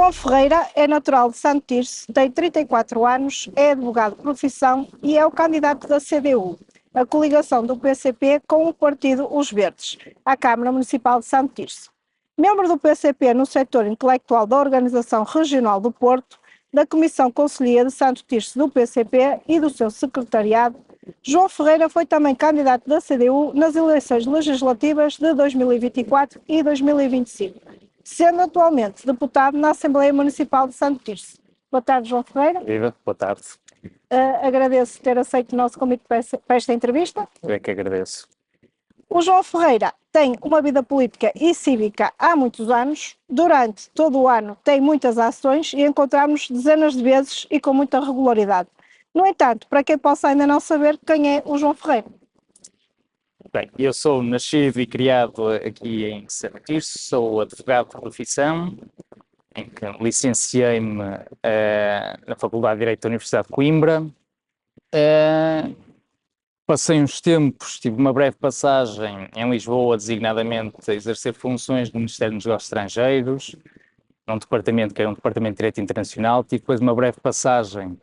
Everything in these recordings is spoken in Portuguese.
João Ferreira é natural de Santo Tirso, tem 34 anos, é advogado de profissão e é o candidato da CDU, a coligação do PCP com o partido Os Verdes, à Câmara Municipal de Santo Tirso. Membro do PCP no setor intelectual da Organização Regional do Porto, da Comissão Conselhia de Santo Tirso do PCP e do seu secretariado, João Ferreira foi também candidato da CDU nas eleições legislativas de 2024 e 2025, sendo atualmente deputado na Assembleia Municipal de Santo Tirso. Boa tarde, João Ferreira. Viva, boa tarde. Agradeço ter aceito o nosso convite para esta entrevista. Eu é que agradeço. O João Ferreira tem uma vida política e cívica há muitos anos. Durante todo o ano tem muitas ações e encontramos dezenas de vezes e com muita regularidade. No entanto, para quem possa ainda não saber, quem é o João Ferreira? Bem, eu sou nascido e criado aqui em Santo Tirso, sou advogado de profissão, em que licenciei-me na Faculdade de Direito da Universidade de Coimbra. Passei uns tempos, tive uma breve passagem em Lisboa, designadamente a exercer funções no Ministério dos Negócios Estrangeiros, num departamento que era um departamento de Direito Internacional. Tive depois uma breve passagem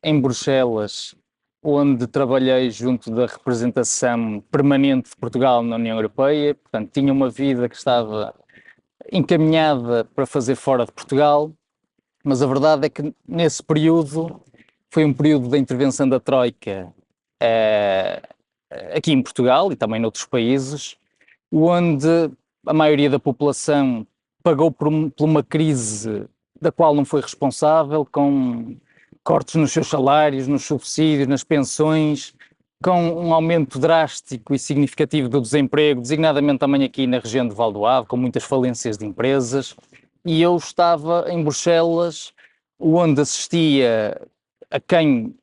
em Bruxelas, onde trabalhei junto da representação permanente de Portugal na União Europeia. Portanto, tinha uma vida que estava encaminhada para fazer fora de Portugal, mas a verdade é que nesse período foi um período da intervenção da Troika aqui em Portugal e também noutros países, onde a maioria da população pagou por uma crise da qual não foi responsável, com cortes nos seus salários, nos subsídios, nas pensões, com um aumento drástico e significativo do desemprego, designadamente também aqui na região de Val do Ave, com muitas falências de empresas. E eu estava em Bruxelas, onde assistia a quem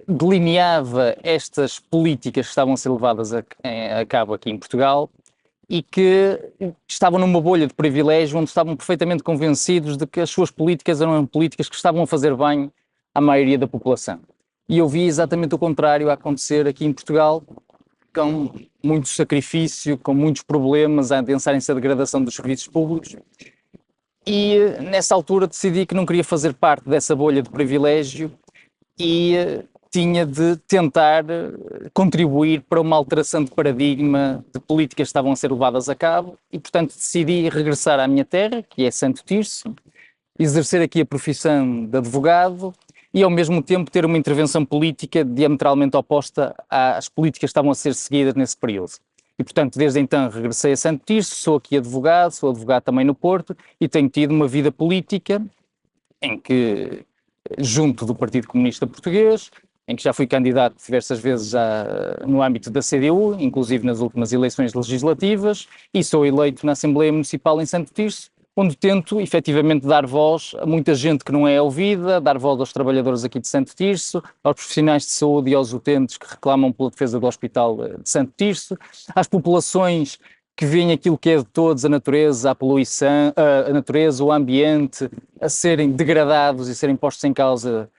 delineava estas políticas que estavam a ser levadas a cabo aqui em Portugal e que estavam numa bolha de privilégio, onde estavam perfeitamente convencidos de que as suas políticas eram políticas que estavam a fazer bem à maioria da população. E eu vi exatamente o contrário a acontecer aqui em Portugal, com muito sacrifício, com muitos problemas a adensarem-se a degradação dos serviços públicos. E nessa altura decidi que não queria fazer parte dessa bolha de privilégio e tinha de tentar contribuir para uma alteração de paradigma de políticas que estavam a ser levadas a cabo e, portanto, decidi regressar à minha terra, que é Santo Tirso, exercer aqui a profissão de advogado e, ao mesmo tempo, ter uma intervenção política diametralmente oposta às políticas que estavam a ser seguidas nesse período. E, portanto, desde então regressei a Santo Tirso, sou aqui advogado, sou advogado também no Porto e tenho tido uma vida política em que, junto do Partido Comunista Português, em que já fui candidato diversas vezes no âmbito da CDU, inclusive nas últimas eleições legislativas, e sou eleito na Assembleia Municipal em Santo Tirso, onde tento efetivamente dar voz a muita gente que não é ouvida, dar voz aos trabalhadores aqui de Santo Tirso, aos profissionais de saúde e aos utentes que reclamam pela defesa do Hospital de Santo Tirso, às populações que veem aquilo que é de todos, a natureza, a poluição, a natureza, o ambiente, a serem degradados e serem postos em causa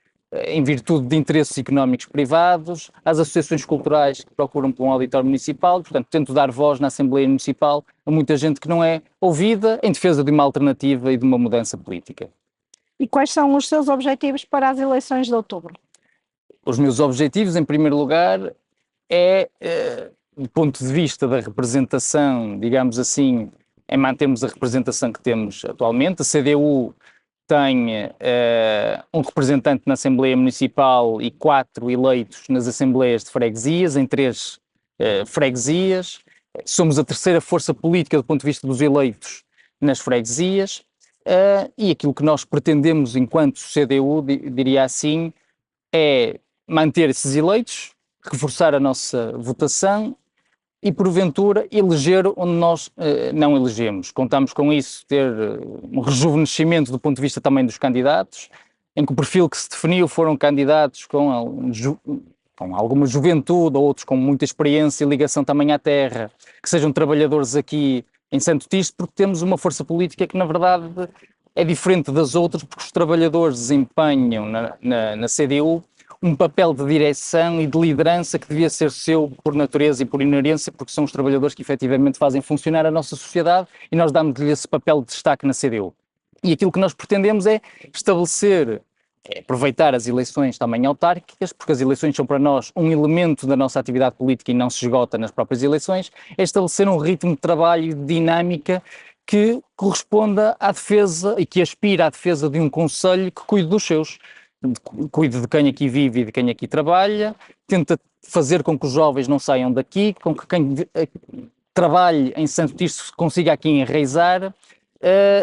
em virtude de interesses económicos privados, às associações culturais que procuram por um auditório municipal. Portanto, tento dar voz na Assembleia Municipal a muita gente que não é ouvida em defesa de uma alternativa e de uma mudança política. E quais são os seus objetivos para as eleições de outubro? Os meus objetivos, em primeiro lugar, do ponto de vista da representação, digamos assim, é mantermos a representação que temos atualmente. A CDU tem um representante na Assembleia Municipal e 4 eleitos nas Assembleias de Freguesias, em 3 freguesias. Somos a terceira força política do ponto de vista dos eleitos nas freguesias e aquilo que nós pretendemos enquanto CDU, diria assim, é manter esses eleitos, reforçar a nossa votação e, porventura, eleger onde nós não elegemos. Contamos com isso, ter um rejuvenescimento do ponto de vista também dos candidatos, em que o perfil que se definiu foram candidatos com alguma juventude, ou outros com muita experiência e ligação também à terra, que sejam trabalhadores aqui em Santo Tirso, porque temos uma força política que, na verdade, é diferente das outras, porque os trabalhadores desempenham na CDU um papel de direção e de liderança que devia ser seu por natureza e por inerência, porque são os trabalhadores que efetivamente fazem funcionar a nossa sociedade e nós damos-lhe esse papel de destaque na CDU. E aquilo que nós pretendemos é estabelecer, aproveitar as eleições também autárquicas, porque as eleições são para nós um elemento da nossa atividade política e não se esgota nas próprias eleições, é estabelecer um ritmo de trabalho e de dinâmica que corresponda à defesa e que aspira à defesa de um concelho que cuide dos seus, cuide de quem aqui vive e de quem aqui trabalha, tenta fazer com que os jovens não saiam daqui, com que quem trabalhe em Santo Tirso consiga aqui enraizar,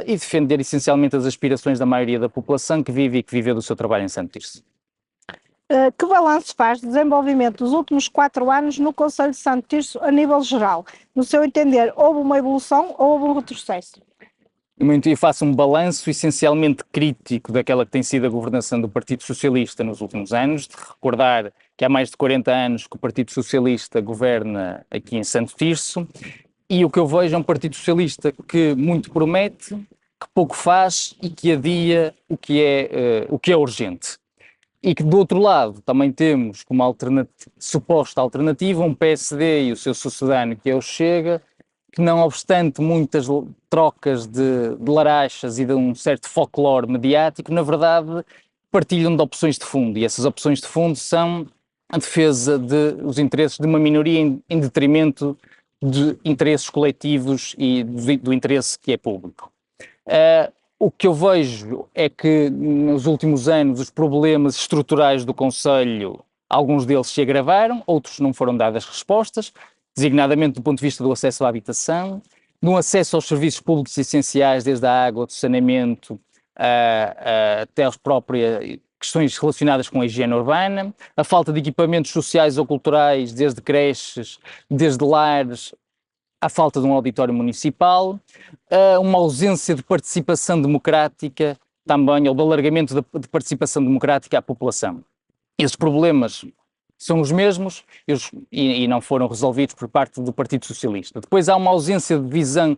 e defender essencialmente as aspirações da maioria da população que vive e que viveu do seu trabalho em Santo Tirso. Que balanço faz do desenvolvimento dos últimos 4 anos no Concelho de Santo Tirso a nível geral? No seu entender, houve uma evolução ou houve um retrocesso? Eu faço um balanço essencialmente crítico daquela que tem sido a governação do Partido Socialista nos últimos anos, de recordar que há mais de 40 anos que o Partido Socialista governa aqui em Santo Tirso, e o que eu vejo é um Partido Socialista que muito promete, que pouco faz e que adia o que é urgente. E que, do outro lado, também temos como suposta alternativa um PSD e o seu sucedâneo, que é o Chega, que não obstante muitas trocas de larachas e de um certo folclore mediático, na verdade partilham de opções de fundo, e essas opções de fundo são a defesa dos interesses de uma minoria em detrimento de interesses coletivos e do interesse que é público. O que eu vejo é que nos últimos anos os problemas estruturais do Concelho, alguns deles se agravaram, outros não foram dadas respostas, designadamente do ponto de vista do acesso à habitação, no acesso aos serviços públicos essenciais, desde a água, do saneamento, até às próprias questões relacionadas com a higiene urbana, a falta de equipamentos sociais ou culturais, desde creches, desde lares, a falta de um auditório municipal, uma ausência de participação democrática também, ou de alargamento de participação democrática à população. Esses problemas são os mesmos e não foram resolvidos por parte do Partido Socialista. Depois há uma ausência de visão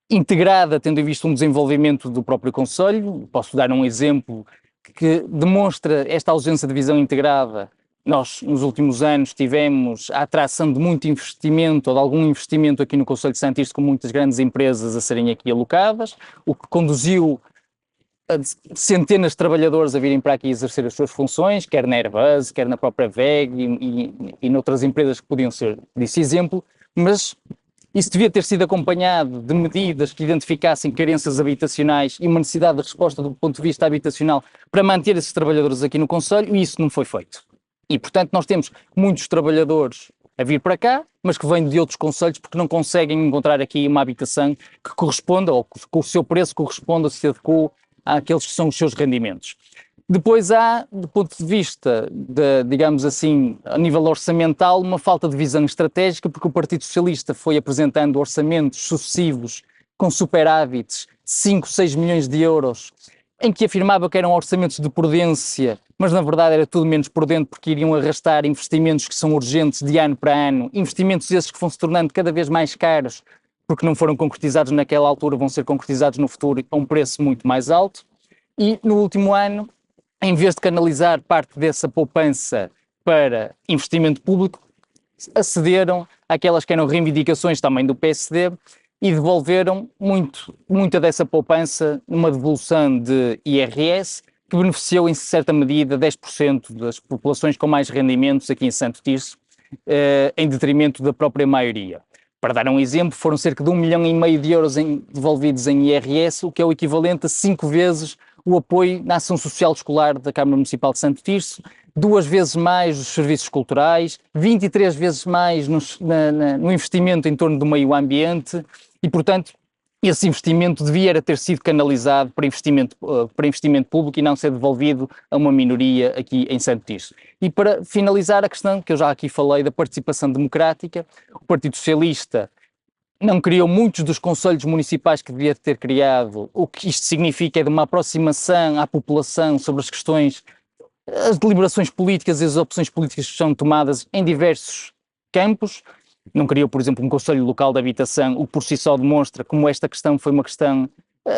integrada, tendo em vista um desenvolvimento do próprio Concelho. Posso dar um exemplo que demonstra esta ausência de visão integrada. Nós, nos últimos anos, tivemos a atração de muito investimento, ou de algum investimento aqui no Concelho de Santo Tirso, com muitas grandes empresas a serem aqui alocadas, o que conduziu a centenas de trabalhadores a virem para aqui exercer as suas funções, quer na Airbus, quer na própria VEG e noutras empresas que podiam ser desse exemplo, mas isso devia ter sido acompanhado de medidas que identificassem carências habitacionais e uma necessidade de resposta do ponto de vista habitacional para manter esses trabalhadores aqui no Concelho, e isso não foi feito. E, portanto, nós temos muitos trabalhadores a vir para cá, mas que vêm de outros concelhos porque não conseguem encontrar aqui uma habitação que corresponda, ou que o seu preço corresponda, se adequa àqueles que são os seus rendimentos. Depois há, do ponto de vista, digamos assim, a nível orçamental, uma falta de visão estratégica, porque o Partido Socialista foi apresentando orçamentos sucessivos com superávites de 5, 6 milhões de euros, em que afirmava que eram orçamentos de prudência, mas na verdade era tudo menos prudente, porque iriam arrastar investimentos que são urgentes de ano para ano, investimentos esses que vão se tornando cada vez mais caros, porque não foram concretizados naquela altura, vão ser concretizados no futuro a um preço muito mais alto. E no último ano, em vez de canalizar parte dessa poupança para investimento público, acederam àquelas que eram reivindicações também do PSD e devolveram muita dessa poupança numa devolução de IRS, que beneficiou em certa medida 10% das populações com mais rendimentos aqui em Santo Tirso, em detrimento da própria maioria. Para dar um exemplo, foram cerca de 1,5 milhão de euros devolvidos em IRS, o que é o equivalente a 5 vezes o apoio na ação social escolar da Câmara Municipal de Santo Tirso, 2 vezes mais os serviços culturais, 23 vezes mais no investimento em torno do meio ambiente e, portanto, esse investimento devia ter sido canalizado para investimento público e não ser devolvido a uma minoria aqui em Santo Tirso. E para finalizar a questão que eu já aqui falei da participação democrática, o Partido Socialista não criou muitos dos concelhos municipais que devia ter criado. O que isto significa é de uma aproximação à população sobre as questões, as deliberações políticas e as opções políticas que são tomadas em diversos campos. Não criou, por exemplo, um conselho local de habitação, o que por si só demonstra como esta questão foi uma questão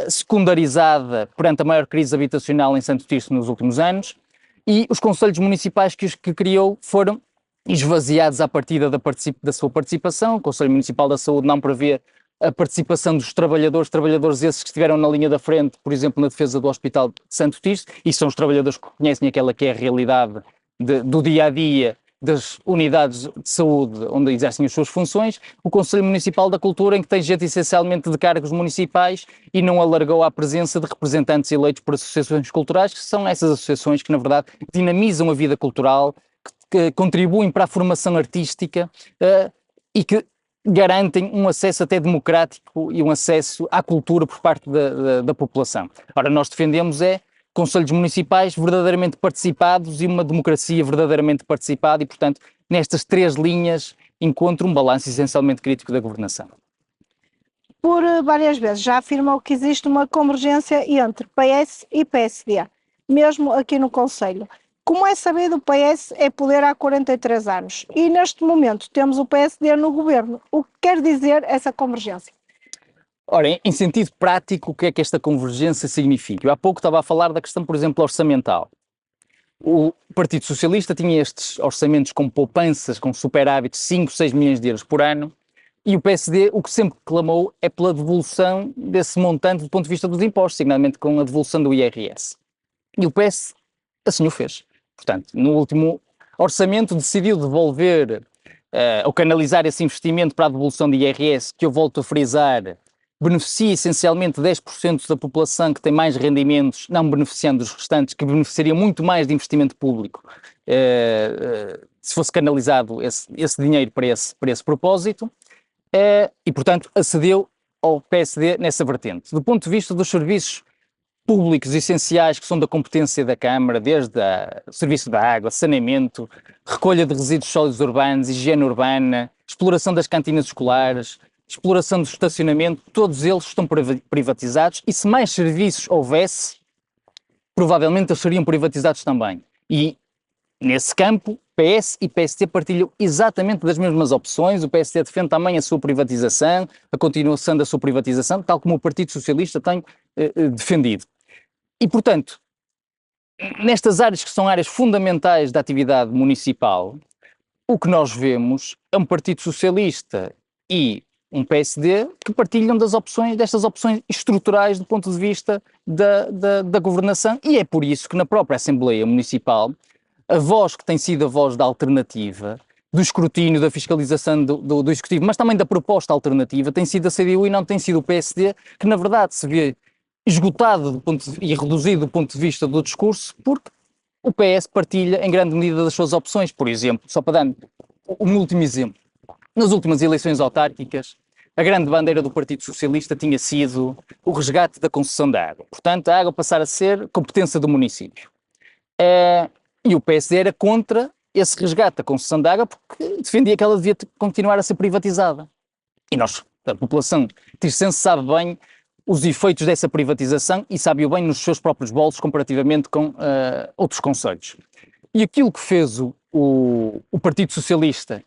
secundarizada perante a maior crise habitacional em Santo Tirso nos últimos anos. E os conselhos municipais que criou foram esvaziados à partida da sua participação. O Conselho Municipal da Saúde não prevê a participação dos trabalhadores esses que estiveram na linha da frente, por exemplo, na defesa do Hospital de Santo Tirso, e são os trabalhadores que conhecem aquela que é a realidade do dia-a-dia das unidades de saúde onde exercem as suas funções, o Conselho Municipal da Cultura, em que tem gente essencialmente de cargos municipais e não alargou à presença de representantes eleitos por associações culturais, que são essas associações que, na verdade, dinamizam a vida cultural, que contribuem para a formação artística e que garantem um acesso até democrático e um acesso à cultura por parte da população. Ora, nós defendemos conselhos municipais verdadeiramente participados e uma democracia verdadeiramente participada e, portanto, nestas três linhas encontro um balanço essencialmente crítico da governação. Por várias vezes já afirmou que existe uma convergência entre PS e PSD, mesmo aqui no Conselho. Como é sabido, o PS é poder há 43 anos e neste momento temos o PSD no governo. O que quer dizer essa convergência? Ora, em sentido prático, o que é que esta convergência significa? Eu há pouco estava a falar da questão, por exemplo, orçamental. O Partido Socialista tinha estes orçamentos com poupanças, com superávites, 5, 6 milhões de euros por ano, e o PSD o que sempre clamou é pela devolução desse montante do ponto de vista dos impostos, signalmente com a devolução do IRS. E o PS assim o fez. Portanto, no último orçamento decidiu devolver ou canalizar esse investimento para a devolução de IRS, que eu volto a frisar, beneficia essencialmente 10% da população que tem mais rendimentos, não beneficiando dos restantes, que beneficiariam muito mais de investimento público se fosse canalizado esse dinheiro para esse propósito, e, portanto, acedeu ao PSD nessa vertente. Do ponto de vista dos serviços públicos essenciais que são da competência da Câmara, desde o serviço da água, saneamento, recolha de resíduos sólidos urbanos, higiene urbana, exploração das cantinas escolares, exploração do estacionamento, todos eles estão privatizados e se mais serviços houvesse, provavelmente eles seriam privatizados também. E nesse campo, PS e PSD partilham exatamente das mesmas opções. O PSD defende também a sua privatização, a continuação da sua privatização, tal como o Partido Socialista tem defendido. E, portanto, nestas áreas que são áreas fundamentais da atividade municipal, o que nós vemos é um Partido Socialista e um PSD que partilham destas opções estruturais do ponto de vista da governação, e é por isso que na própria Assembleia Municipal a voz que tem sido a voz da alternativa, do escrutínio, da fiscalização do Executivo, mas também da proposta alternativa, tem sido a CDU e não tem sido o PSD, que na verdade se vê esgotado e reduzido do ponto de vista do discurso, porque o PS partilha em grande medida das suas opções. Por exemplo, só para dar um último exemplo, nas últimas eleições autárquicas, a grande bandeira do Partido Socialista tinha sido o resgate da concessão da água. Portanto, a água passar a ser competência do município. E o PSD era contra esse resgate da concessão de água porque defendia que ela devia continuar a ser privatizada. E nós, a população tircense, sabe bem os efeitos dessa privatização e sabe-o bem nos seus próprios bolsos comparativamente com outros concelhos. E aquilo que fez o Partido Socialista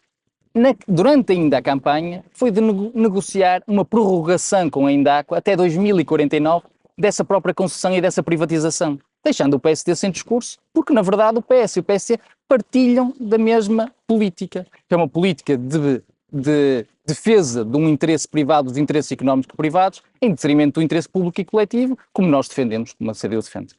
durante ainda a campanha foi de negociar uma prorrogação com a Indaco até 2049 dessa própria concessão e dessa privatização, deixando o PSD sem discurso, porque na verdade o PS e o PSD partilham da mesma política, que é uma política de defesa de um interesse privado, dos interesses económicos privados, em detrimento do interesse público e coletivo, como nós defendemos, como a CDU defende.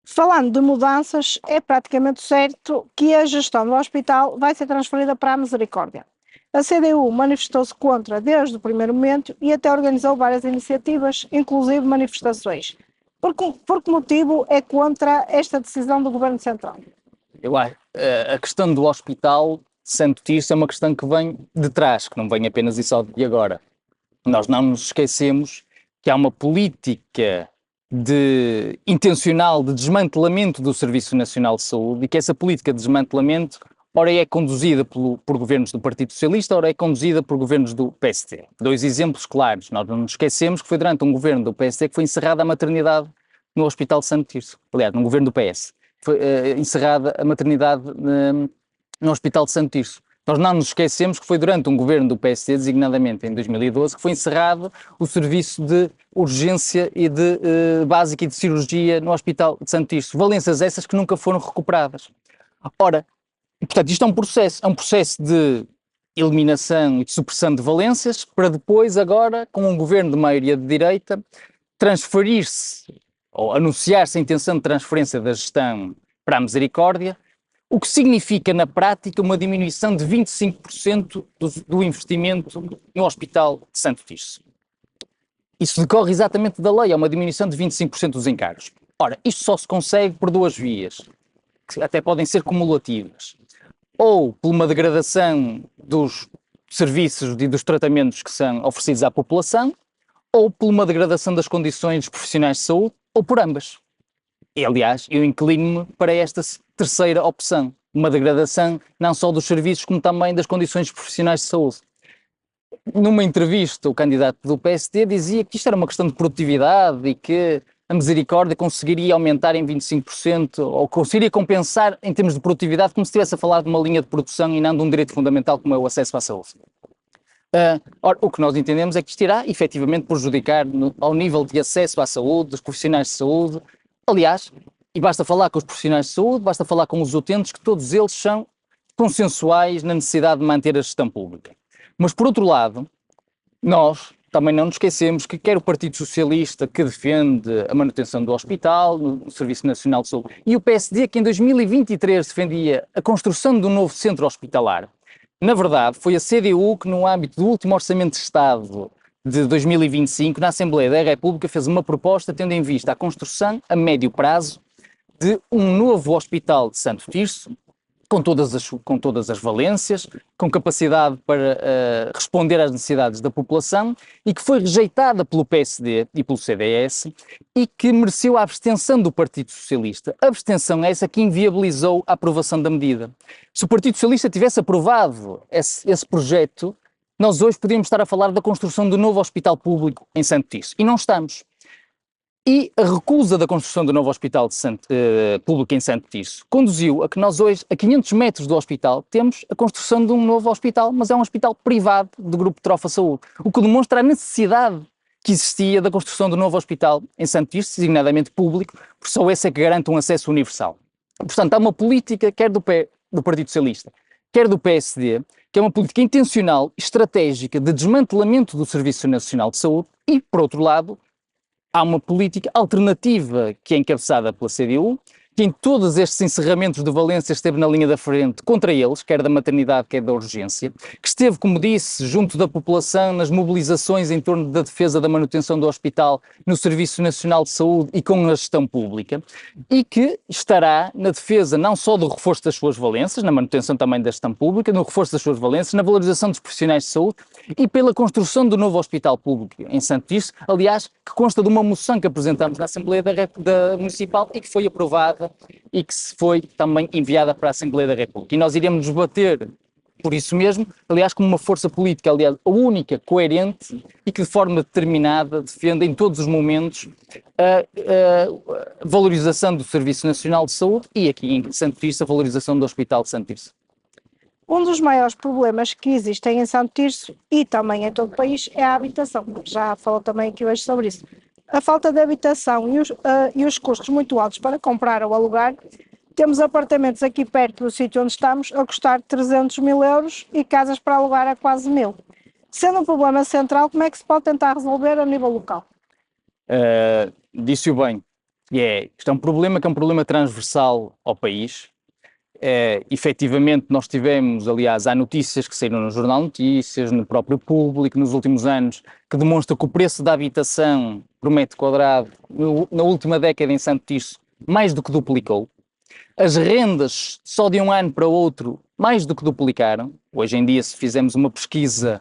Falando de mudanças, é praticamente certo que a gestão do hospital vai ser transferida para a Misericórdia. A CDU manifestou-se contra desde o primeiro momento e até organizou várias iniciativas, inclusive manifestações. Por que motivo é contra esta decisão do Governo Central? A questão do Hospital de Santo Tirso é uma questão que vem de trás, que não vem apenas e só de agora. Nós não nos esquecemos que há uma política intencional de desmantelamento do Serviço Nacional de Saúde e que essa política de desmantelamento ora é conduzida por governos do Partido Socialista, ora é conduzida por governos do PSD. Dois exemplos claros. Nós não nos esquecemos que foi durante um governo do PSD que foi encerrada a maternidade no Hospital de Santo Tirso. Aliás, num governo do PS. Foi encerrada a maternidade no Hospital de Santo Tirso. Nós não nos esquecemos que foi durante um governo do PSD, designadamente em 2012, que foi encerrado o serviço de urgência e de básica e de cirurgia no Hospital de Santo Tirso. Valências essas que nunca foram recuperadas. Ora, portanto, isto é um processo de eliminação e de supressão de valências, para depois agora, com um governo de maioria de direita, transferir-se ou anunciar-se a intenção de transferência da gestão para a Misericórdia, o que significa na prática uma diminuição de 25% do investimento no Hospital de Santo Tirso. Isso decorre exatamente da lei, é uma diminuição de 25% dos encargos. Ora, isto só se consegue por duas vias, que até podem ser cumulativas. Ou por uma degradação dos serviços e dos tratamentos que são oferecidos à população, ou por uma degradação das condições dos profissionais de saúde, ou por ambas. E, aliás, eu inclino-me para esta terceira opção, uma degradação não só dos serviços, como também das condições dos profissionais de saúde. Numa entrevista, o candidato do PSD dizia que isto era uma questão de produtividade e que a Misericórdia conseguiria aumentar em 25% ou conseguiria compensar em termos de produtividade, como se estivesse a falar de uma linha de produção e não de um direito fundamental como é o acesso à saúde. Ora, o que nós entendemos é que isto irá efetivamente prejudicar ao nível de acesso à saúde, dos profissionais de saúde. Aliás, e basta falar com os profissionais de saúde, basta falar com os utentes, que todos eles são consensuais na necessidade de manter a gestão pública. Mas, por outro lado, nós também não nos esquecemos que quer o Partido Socialista, que defende a manutenção do hospital, no Serviço Nacional de Saúde, e o PSD, que em 2023 defendia a construção de um novo centro hospitalar. Na verdade, foi a CDU que, no âmbito do último Orçamento de Estado de 2025, na Assembleia da República, fez uma proposta tendo em vista a construção, a médio prazo, de um novo hospital de Santo Tirso, com todas as valências, com capacidade para responder às necessidades da população, e que foi rejeitada pelo PSD e pelo CDS e que mereceu a abstenção do Partido Socialista. A abstenção é essa que inviabilizou a aprovação da medida. Se o Partido Socialista tivesse aprovado esse projeto, nós hoje podíamos estar a falar da construção do novo hospital público em Santo Tirso. E não estamos. E a recusa da construção do novo hospital público em Santo Tirso conduziu a que nós hoje, a 500 metros do hospital, temos a construção de um novo hospital, mas é um hospital privado do Grupo Trofa Saúde, o que demonstra a necessidade que existia da construção do novo hospital em Santo Tirso, designadamente público, porque só esse é que garante um acesso universal. Portanto, há uma política, quer do Partido Socialista, quer do PSD, que é uma política intencional, estratégica, de desmantelamento do Serviço Nacional de Saúde e, por outro lado, há uma política alternativa que é encabeçada pela CDU, que em todos estes encerramentos de valência esteve na linha da frente contra eles, quer da maternidade, quer da urgência, que esteve, como disse, junto da população nas mobilizações em torno da defesa da manutenção do hospital no Serviço Nacional de Saúde e com a gestão pública, e que estará na defesa não só do reforço das suas valências, na manutenção também da gestão pública, no reforço das suas valências, na valorização dos profissionais de saúde e pela construção do novo hospital público em Santo Tirso, aliás, que consta de uma moção que apresentámos na Assembleia da Municipal e que foi aprovada e que foi também enviada para a Assembleia da República. E nós iremos debater por isso mesmo, aliás, como uma força política, aliás, a única, coerente e que de forma determinada defende em todos os momentos a valorização do Serviço Nacional de Saúde e aqui em Santo Tirso a valorização do Hospital de Santo Tirso. Um dos maiores problemas que existem em Santo Tirso e também em todo o país é a habitação. Já falou também aqui hoje sobre isso. A falta de habitação e os custos muito altos para comprar ou alugar. Temos apartamentos aqui perto do sítio onde estamos a custar 300 mil euros e casas para alugar a quase 1000. Sendo um problema central, como é que se pode tentar resolver a nível local? Disse-o bem. Isto é um problema que é um problema transversal ao país. Efetivamente nós tivemos, aliás, há notícias que saíram no Jornal Notícias, no próprio Público, nos últimos anos, que demonstram que o preço da habitação por metro quadrado na última década em Santo Tirso mais do que duplicou. As rendas só de um ano para o outro mais do que duplicaram. Hoje em dia, se fizermos uma pesquisa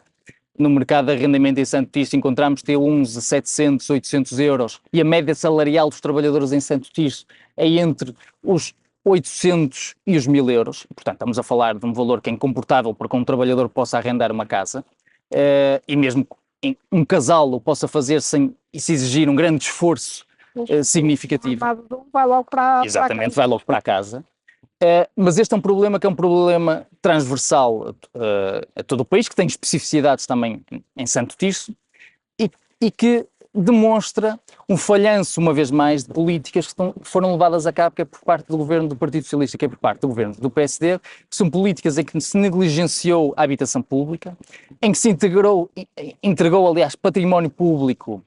no mercado de arrendamento em Santo Tirso, encontramos T1s a 700, 800 euros e a média salarial dos trabalhadores em Santo Tirso é entre os 800 e os 1000 euros. Portanto, estamos a falar de um valor que é incomportável para que um trabalhador possa arrendar uma casa e mesmo um casal o possa fazer sem se exigir um grande esforço significativo. Vai logo para Exatamente, casa. vai logo para a casa. Mas este é um problema que é um problema transversal a todo o país, que tem especificidades também em Santo Tirso e que demonstra um falhanço, uma vez mais, de políticas que foram levadas a cabo, quer por parte do governo do Partido Socialista, quer por parte do governo do PSD, que são políticas em que se negligenciou a habitação pública, em que se entregou, aliás, património público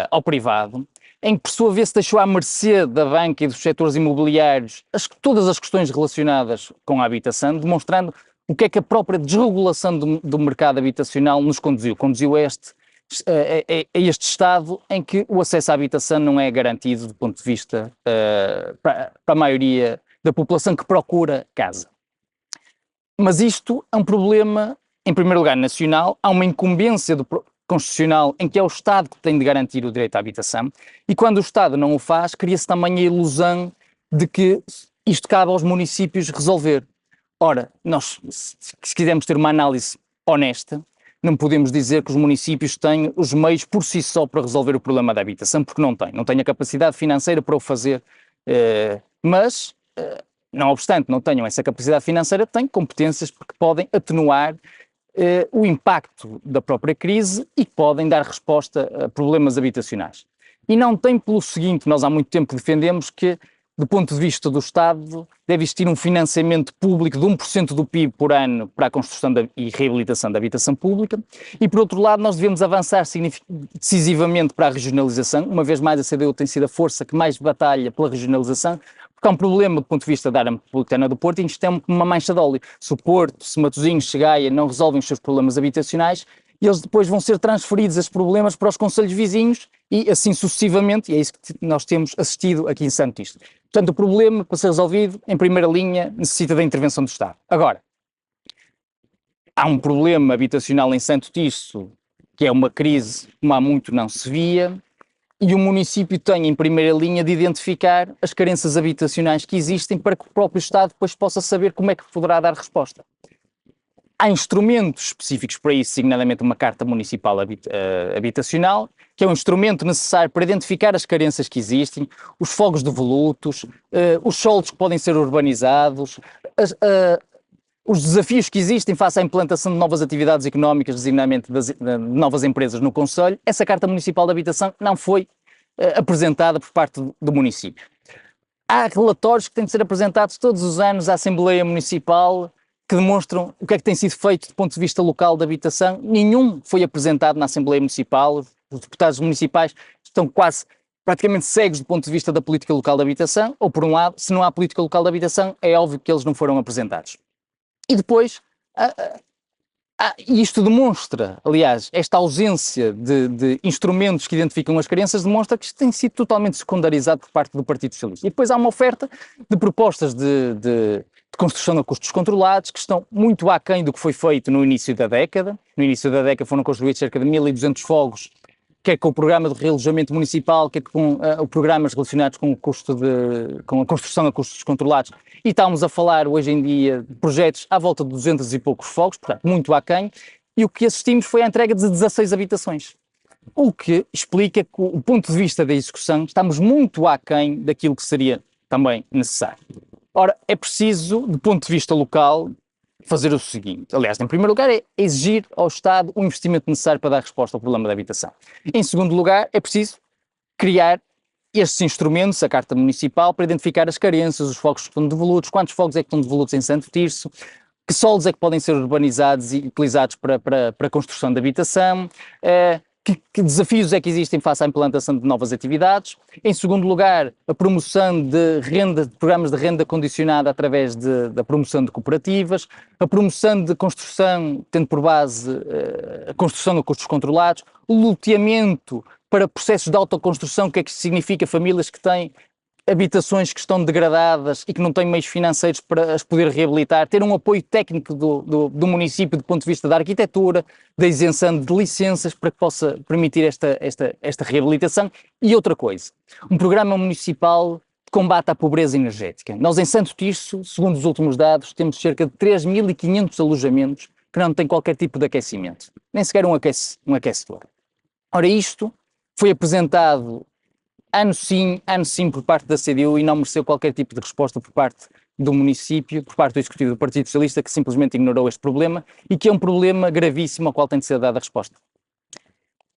ao privado, em que, por sua vez, se deixou à mercê da banca e dos setores imobiliários todas as questões relacionadas com a habitação, demonstrando o que é que a própria desregulação do mercado habitacional nos conduziu. Conduziu a este estado em que o acesso à habitação não é garantido do ponto de vista para a maioria da população que procura casa. Mas isto é um problema, em primeiro lugar, nacional. Há uma incumbência constitucional em que é o Estado que tem de garantir o direito à habitação, e quando o Estado não o faz, cria-se também a ilusão de que isto cabe aos municípios resolver. Ora, nós, se quisermos ter uma análise honesta, não podemos dizer que os municípios têm os meios por si só para resolver o problema da habitação, porque não têm a capacidade financeira para o fazer, mas, não obstante não tenham essa capacidade financeira, têm competências porque podem atenuar o impacto da própria crise e podem dar resposta a problemas habitacionais. E não tem pelo seguinte, nós há muito tempo defendemos que, do ponto de vista do Estado, deve existir um financiamento público de 1% do PIB por ano para a construção e reabilitação da habitação pública, e por outro lado nós devemos avançar decisivamente para a regionalização. Uma vez mais, a CDU tem sido a força que mais batalha pela regionalização, porque há um problema do ponto de vista da área metropolitana do Porto, e isto é uma mancha de óleo. Se o Porto, se Matosinhos, se Gaia não resolvem os seus problemas habitacionais, eles depois vão ser transferidos esses problemas para os concelhos vizinhos e assim sucessivamente, e é isso que nós temos assistido aqui em Santo Tirso. Portanto, o problema, para ser resolvido, em primeira linha, necessita da intervenção do Estado. Agora, há um problema habitacional em Santo Tirso, que é uma crise como há muito não se via, e o município tem em primeira linha de identificar as carências habitacionais que existem para que o próprio Estado depois possa saber como é que poderá dar resposta. Há instrumentos específicos para isso, designadamente uma Carta Municipal Habitacional, que é um instrumento necessário para identificar as carências que existem, os fogos devolutos, os solos que podem ser urbanizados, os desafios que existem face à implantação de novas atividades económicas, designadamente de novas empresas no concelho. Essa Carta Municipal de Habitação não foi apresentada por parte do município. Há relatórios que têm de ser apresentados todos os anos à Assembleia Municipal que demonstram o que é que tem sido feito do ponto de vista local de habitação. Nenhum foi apresentado na Assembleia Municipal. Os deputados municipais estão praticamente cegos do ponto de vista da política local de habitação, ou por um lado, se não há política local de habitação, é óbvio que eles não foram apresentados. E depois, isto demonstra, aliás, esta ausência de instrumentos que identificam as carências demonstra que isto tem sido totalmente secundarizado por parte do Partido Socialista. E depois há uma oferta de propostas de construção a custos controlados, que estão muito aquém do que foi feito no início da década. No início da década foram construídos cerca de 1.200 fogos, quer com o programa de realojamento municipal, quer com programas relacionados com com a construção a custos controlados. E estamos a falar hoje em dia de projetos à volta de 200 e poucos fogos, portanto muito aquém, e o que assistimos foi a entrega de 16 habitações. O que explica que, do ponto de vista da execução, estamos muito aquém daquilo que seria também necessário. Ora, é preciso, do ponto de vista local, fazer o seguinte. Aliás, em primeiro lugar, é exigir ao Estado o investimento necessário para dar resposta ao problema da habitação. Em segundo lugar, é preciso criar estes instrumentos, a Carta Municipal, para identificar as carências, os fogos que estão devolutos, quantos fogos é que estão devolutos em Santo Tirso, que solos é que podem ser urbanizados e utilizados para a construção de habitação, que desafios é que existem face à implantação de novas atividades. Em segundo lugar, a promoção de programas de renda condicionada através da promoção de cooperativas, a promoção de construção, tendo por base a construção a custos controlados, o loteamento para processos de autoconstrução, o que é que significa famílias que têm habitações que estão degradadas e que não têm meios financeiros para as poder reabilitar, ter um apoio técnico do município do ponto de vista da arquitetura, da isenção de licenças para que possa permitir esta reabilitação. E outra coisa, um programa municipal de combate à pobreza energética. Nós em Santo Tirso, segundo os últimos dados, temos cerca de 3.500 alojamentos que não têm qualquer tipo de aquecimento, nem sequer um aquecedor. Ora, isto foi apresentado ano sim, por parte da CDU e não mereceu qualquer tipo de resposta por parte do município, por parte do Executivo do Partido Socialista, que simplesmente ignorou este problema e que é um problema gravíssimo ao qual tem de ser dada a resposta.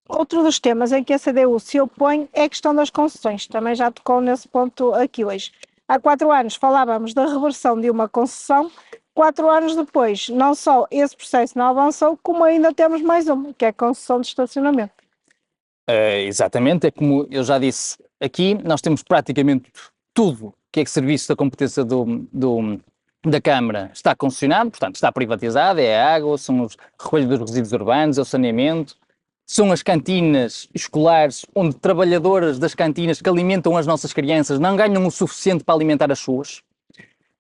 Outro dos temas em que a CDU se opõe é a questão das concessões. Também já tocou nesse ponto aqui hoje. Há 4 anos falávamos da reversão de uma concessão. 4 anos depois, não só esse processo não avançou, como ainda temos mais uma, que é a concessão de estacionamento. Exatamente, é como eu já disse aqui, nós temos praticamente tudo que é serviço da competência da Câmara está concessionado, portanto está privatizado, é a água, são os recolhos dos resíduos urbanos, é o saneamento, são as cantinas escolares, onde trabalhadoras das cantinas que alimentam as nossas crianças não ganham o suficiente para alimentar as suas,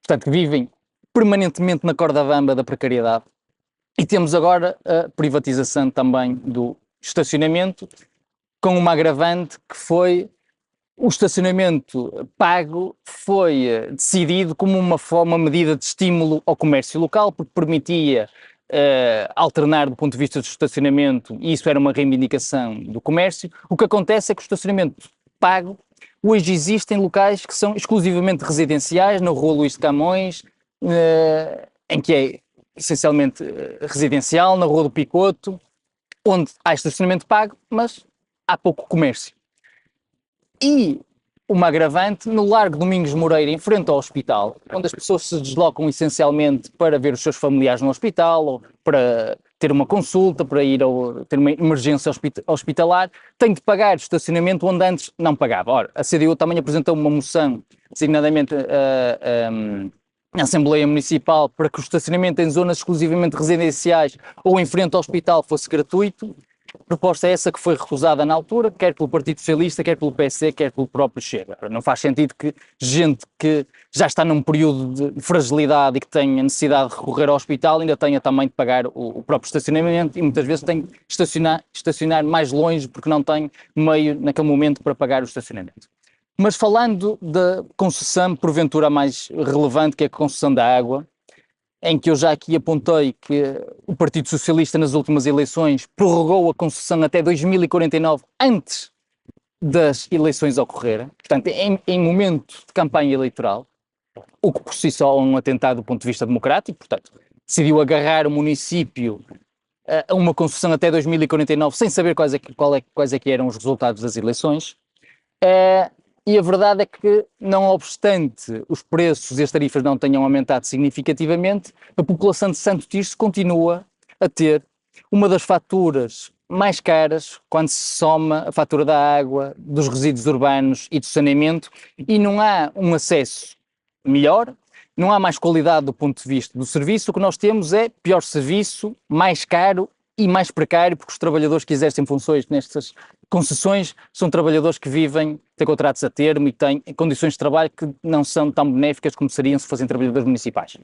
portanto que vivem permanentemente na corda bamba da precariedade. E temos agora a privatização também do estacionamento, com uma agravante que foi o estacionamento pago foi decidido como uma medida de estímulo ao comércio local, porque permitia alternar do ponto de vista do estacionamento, e isso era uma reivindicação do comércio. O que acontece é que o estacionamento pago hoje existe em locais que são exclusivamente residenciais, na Rua Luís de Camões, em que é essencialmente residencial, na Rua do Picoto, onde há estacionamento pago, mas há pouco comércio. E uma agravante no Largo Domingos Moreira, em frente ao hospital, onde as pessoas se deslocam essencialmente para ver os seus familiares no hospital, ou para ter uma consulta, para ir ter uma emergência hospitalar, tem de pagar o estacionamento onde antes não pagava. Ora, a CDU também apresentou uma moção, designadamente na Assembleia Municipal, para que o estacionamento em zonas exclusivamente residenciais ou em frente ao hospital fosse gratuito. A proposta é essa que foi recusada na altura, quer pelo Partido Socialista, quer pelo PSD, quer pelo próprio Chega. Não faz sentido que gente que já está num período de fragilidade e que tenha necessidade de recorrer ao hospital ainda tenha também de pagar o próprio estacionamento, e muitas vezes tem que estacionar mais longe porque não tem meio naquele momento para pagar o estacionamento. Mas falando da concessão, porventura mais relevante, que é a concessão da água, em que eu já aqui apontei que o Partido Socialista nas últimas eleições prorrogou a concessão até 2049, antes das eleições ocorrerem, portanto em momento de campanha eleitoral, o que por si só é um atentado do ponto de vista democrático, portanto decidiu agarrar o município a uma concessão até 2049 sem saber quais é que eram os resultados das eleições. E a verdade é que, não obstante os preços e as tarifas não tenham aumentado significativamente, a população de Santo Tirso continua a ter uma das faturas mais caras quando se soma a fatura da água, dos resíduos urbanos e do saneamento, e não há um acesso melhor, não há mais qualidade do ponto de vista do serviço. O que nós temos é pior serviço, mais caro e mais precário, porque os trabalhadores que exercem funções nestas concessões são trabalhadores que vivem, têm contratos a termo e têm condições de trabalho que não são tão benéficas como seriam se fossem trabalhadores municipais.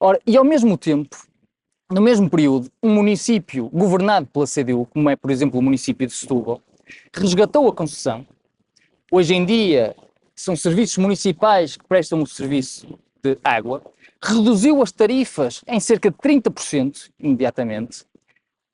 Ora, e ao mesmo tempo, no mesmo período, um município governado pela CDU, como é, por exemplo, o município de Setúbal, resgatou a concessão. Hoje em dia, são serviços municipais que prestam o serviço de água, reduziu as tarifas em cerca de 30% imediatamente.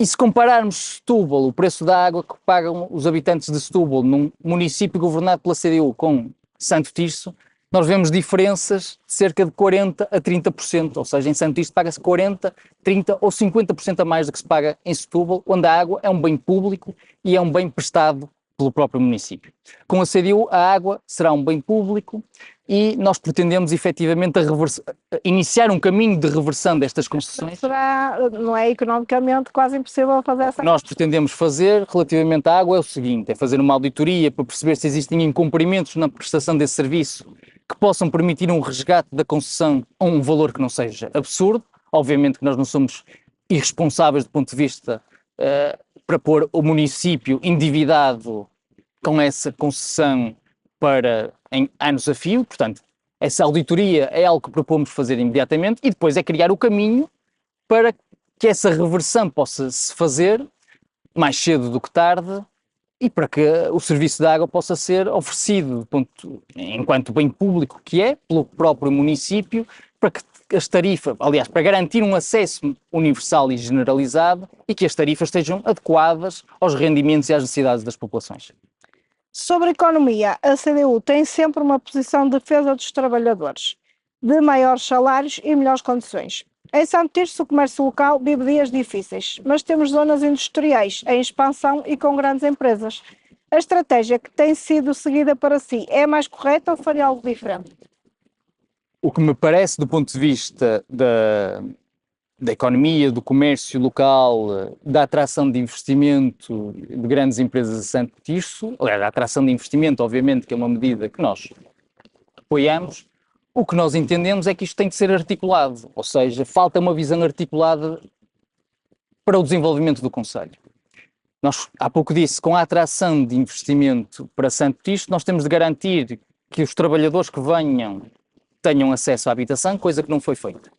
E se compararmos Setúbal, o preço da água que pagam os habitantes de Setúbal, num município governado pela CDU, com Santo Tirso, nós vemos diferenças de cerca de 40% a 30%, ou seja, em Santo Tirso paga-se 40%, 30% ou 50% a mais do que se paga em Setúbal, onde a água é um bem público e é um bem prestado pelo próprio município. Com a CDU, a água será um bem público e nós pretendemos efetivamente iniciar um caminho de reversão destas concessões. Não é economicamente quase impossível fazer essa? Nós pretendemos fazer, relativamente à água, é o seguinte, é fazer uma auditoria para perceber se existem incumprimentos na prestação desse serviço que possam permitir um resgate da concessão a um valor que não seja absurdo. Obviamente que nós não somos irresponsáveis do ponto de vista para pôr o município endividado com essa concessão em anos a fio, portanto, essa auditoria é algo que propomos fazer imediatamente e depois é criar o caminho para que essa reversão possa se fazer mais cedo do que tarde e para que o serviço de água possa ser oferecido enquanto bem público que é, pelo próprio município, para que as tarifas, aliás, para garantir um acesso universal e generalizado e que as tarifas estejam adequadas aos rendimentos e às necessidades das populações. Sobre a economia, a CDU tem sempre uma posição de defesa dos trabalhadores, de maiores salários e melhores condições. Em Santo Tirso, o comércio local vive dias difíceis, mas temos zonas industriais em expansão e com grandes empresas. A estratégia que tem sido seguida para si é mais correta ou faria algo diferente? O que me parece, do ponto de vista da economia, do comércio local, da atração de investimento de grandes empresas a Santo Tirso, aliás, a atração de investimento, obviamente, que é uma medida que nós apoiamos, o que nós entendemos é que isto tem de ser articulado, ou seja, falta uma visão articulada para o desenvolvimento do concelho. Nós, há pouco disse, com a atração de investimento para Santo Tirso, nós temos de garantir que os trabalhadores que venham tenham acesso à habitação, coisa que não foi feita.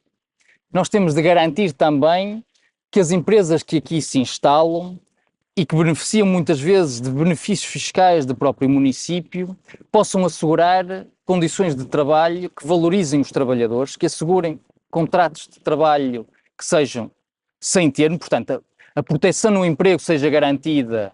Nós temos de garantir também que as empresas que aqui se instalam e que beneficiam muitas vezes de benefícios fiscais do próprio município possam assegurar condições de trabalho que valorizem os trabalhadores, que assegurem contratos de trabalho que sejam sem termo, portanto, a proteção no emprego seja garantida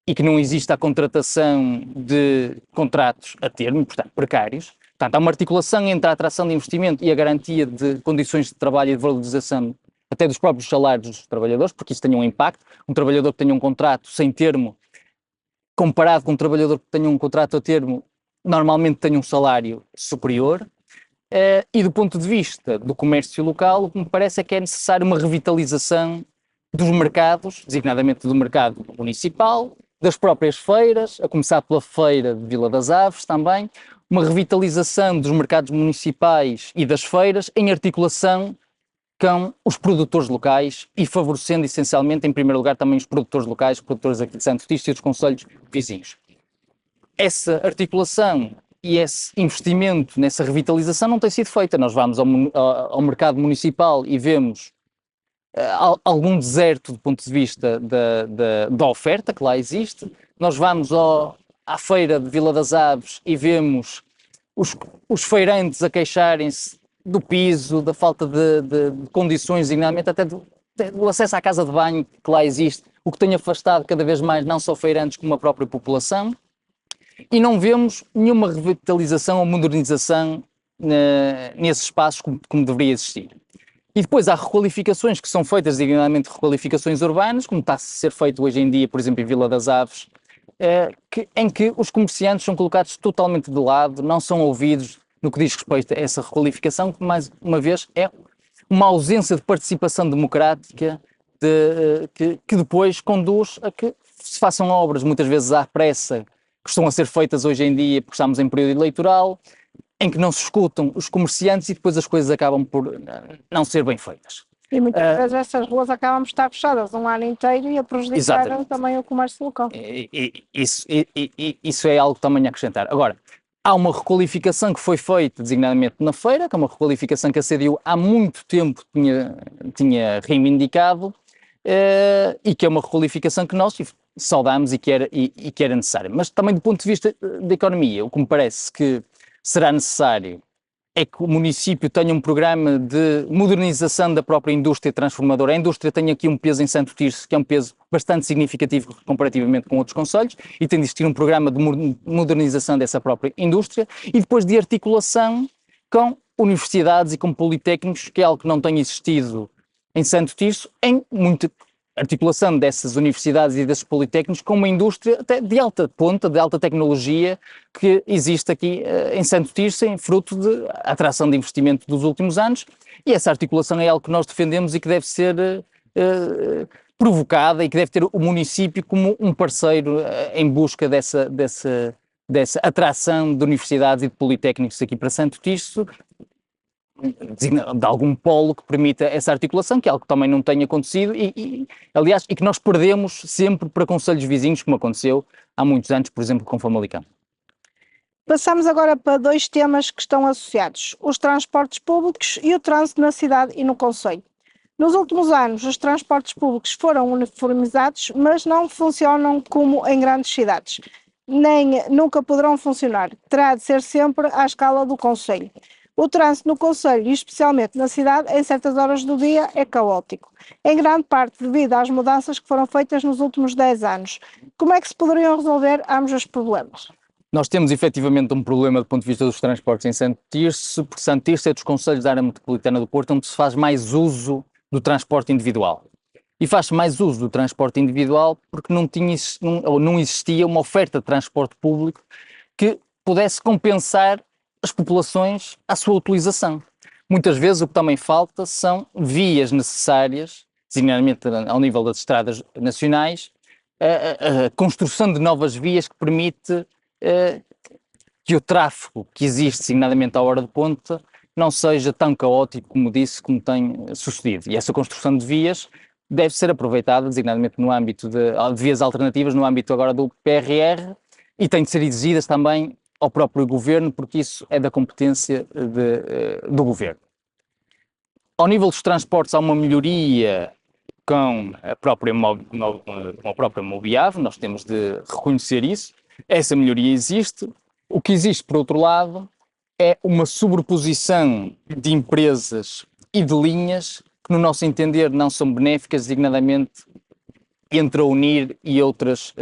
e que não exista a contratação de contratos a termo, portanto, precários. Portanto, há uma articulação entre a atração de investimento e a garantia de condições de trabalho e de valorização até dos próprios salários dos trabalhadores, porque isso tem um impacto. Um trabalhador que tenha um contrato sem termo, comparado com um trabalhador que tenha um contrato a termo, normalmente tem um salário superior. E do ponto de vista do comércio local, o que me parece é que é necessário uma revitalização dos mercados, designadamente do mercado municipal, das próprias feiras, a começar pela feira de Vila das Aves também, uma revitalização dos mercados municipais e das feiras em articulação com os produtores locais e favorecendo essencialmente, em primeiro lugar, também os produtores locais, os produtores aqui de Santo Tirso e dos concelhos vizinhos. Essa articulação e esse investimento nessa revitalização não tem sido feita. Nós vamos ao mercado municipal e vemos algum deserto do ponto de vista da oferta que lá existe. Nós vamos à feira de Vila das Aves e vemos os feirantes a queixarem-se do piso, da falta de condições, designadamente até do acesso à casa de banho que lá existe, o que tem afastado cada vez mais não só feirantes como a própria população, e não vemos nenhuma revitalização ou modernização nesses espaços como deveria existir. E depois há requalificações que são feitas, designadamente requalificações urbanas, como está a ser feito hoje em dia, por exemplo, em Vila das Aves, em que os comerciantes são colocados totalmente de lado, não são ouvidos no que diz respeito a essa requalificação, que mais uma vez é uma ausência de participação democrática que depois conduz a que se façam obras muitas vezes à pressa, que estão a ser feitas hoje em dia porque estamos em período eleitoral, em que não se escutam os comerciantes e depois as coisas acabam por não ser bem feitas. E muitas vezes essas ruas acabam por estar fechadas um ano inteiro e a prejudicar também o comércio local. Isso é algo também a acrescentar. Agora, há uma requalificação que foi feita designadamente na feira, que é uma requalificação que a CDU há muito tempo tinha reivindicado e que é uma requalificação que nós saudamos e que era necessária. Mas também do ponto de vista da economia, o que me parece que será necessário é que o município tenha um programa de modernização da própria indústria transformadora. A indústria tem aqui um peso em Santo Tirso, que é um peso bastante significativo comparativamente com outros concelhos, e tem de existir um programa de modernização dessa própria indústria e depois de articulação com universidades e com politécnicos, que é algo que não tem existido em Santo Tirso, em muita articulação dessas universidades e desses politécnicos com uma indústria até de alta ponta, de alta tecnologia, que existe aqui em Santo Tirso, em fruto de atração de investimento dos últimos anos, e essa articulação é algo que nós defendemos e que deve ser provocada e que deve ter o município como um parceiro em busca dessa atração de universidades e de politécnicos aqui para Santo Tirso, de algum polo que permita essa articulação, que é algo que também não tem acontecido aliás, e que nós perdemos sempre para concelhos vizinhos, como aconteceu há muitos anos, por exemplo, com Famalicão. Passamos agora para dois temas que estão associados, os transportes públicos e o trânsito na cidade e no concelho. Nos últimos anos, os transportes públicos foram uniformizados, mas não funcionam como em grandes cidades, nem nunca poderão funcionar. Terá de ser sempre à escala do concelho. O trânsito no concelho, e especialmente na cidade, em certas horas do dia, é caótico, em grande parte devido às mudanças que foram feitas nos últimos 10 anos. Como é que se poderiam resolver ambos os problemas? Nós temos efetivamente um problema do ponto de vista dos transportes em Santo Tirso, porque Santo Tirso é dos concelhos da área metropolitana do Porto onde se faz mais uso do transporte individual. E faz-se mais uso do transporte individual porque não existia uma oferta de transporte público que pudesse compensar as populações à sua utilização. Muitas vezes o que também falta são vias necessárias, designadamente ao nível das estradas nacionais, a construção de novas vias que permite que o tráfego que existe, designadamente à hora de ponta, não seja tão caótico como disse, como tem sucedido. E essa construção de vias deve ser aproveitada, designadamente no âmbito de vias alternativas, no âmbito agora do PRR, e tem de ser exigidas também ao próprio Governo, porque isso é da competência do Governo. Ao nível dos transportes há uma melhoria com a própria Mobiave, nós temos de reconhecer isso. Essa melhoria existe. O que existe, por outro lado, é uma sobreposição de empresas e de linhas que, no nosso entender, não são benéficas, designadamente entre a Unir e outras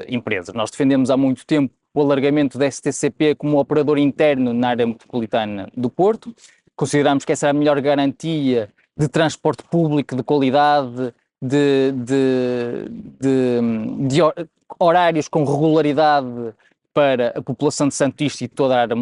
empresas. Nós defendemos há muito tempo o alargamento da STCP como operador interno na área metropolitana do Porto. Consideramos que essa é a melhor garantia de transporte público de qualidade, de horários com regularidade para a população de Santo Tirso e toda a área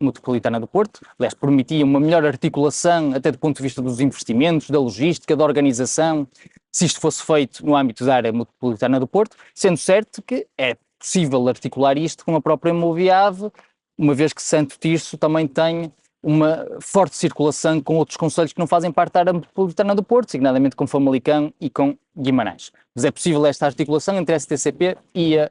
metropolitana do Porto. Aliás, permitia uma melhor articulação, até do ponto de vista dos investimentos, da logística, da organização, se isto fosse feito no âmbito da área metropolitana do Porto, sendo certo que é possível articular isto com a própria Moviave, uma vez que Santo Tirso também tem uma forte circulação com outros concelhos que não fazem parte da área metropolitana do Porto, designadamente com Famalicão e com Guimarães. Mas é possível esta articulação entre a STCP e a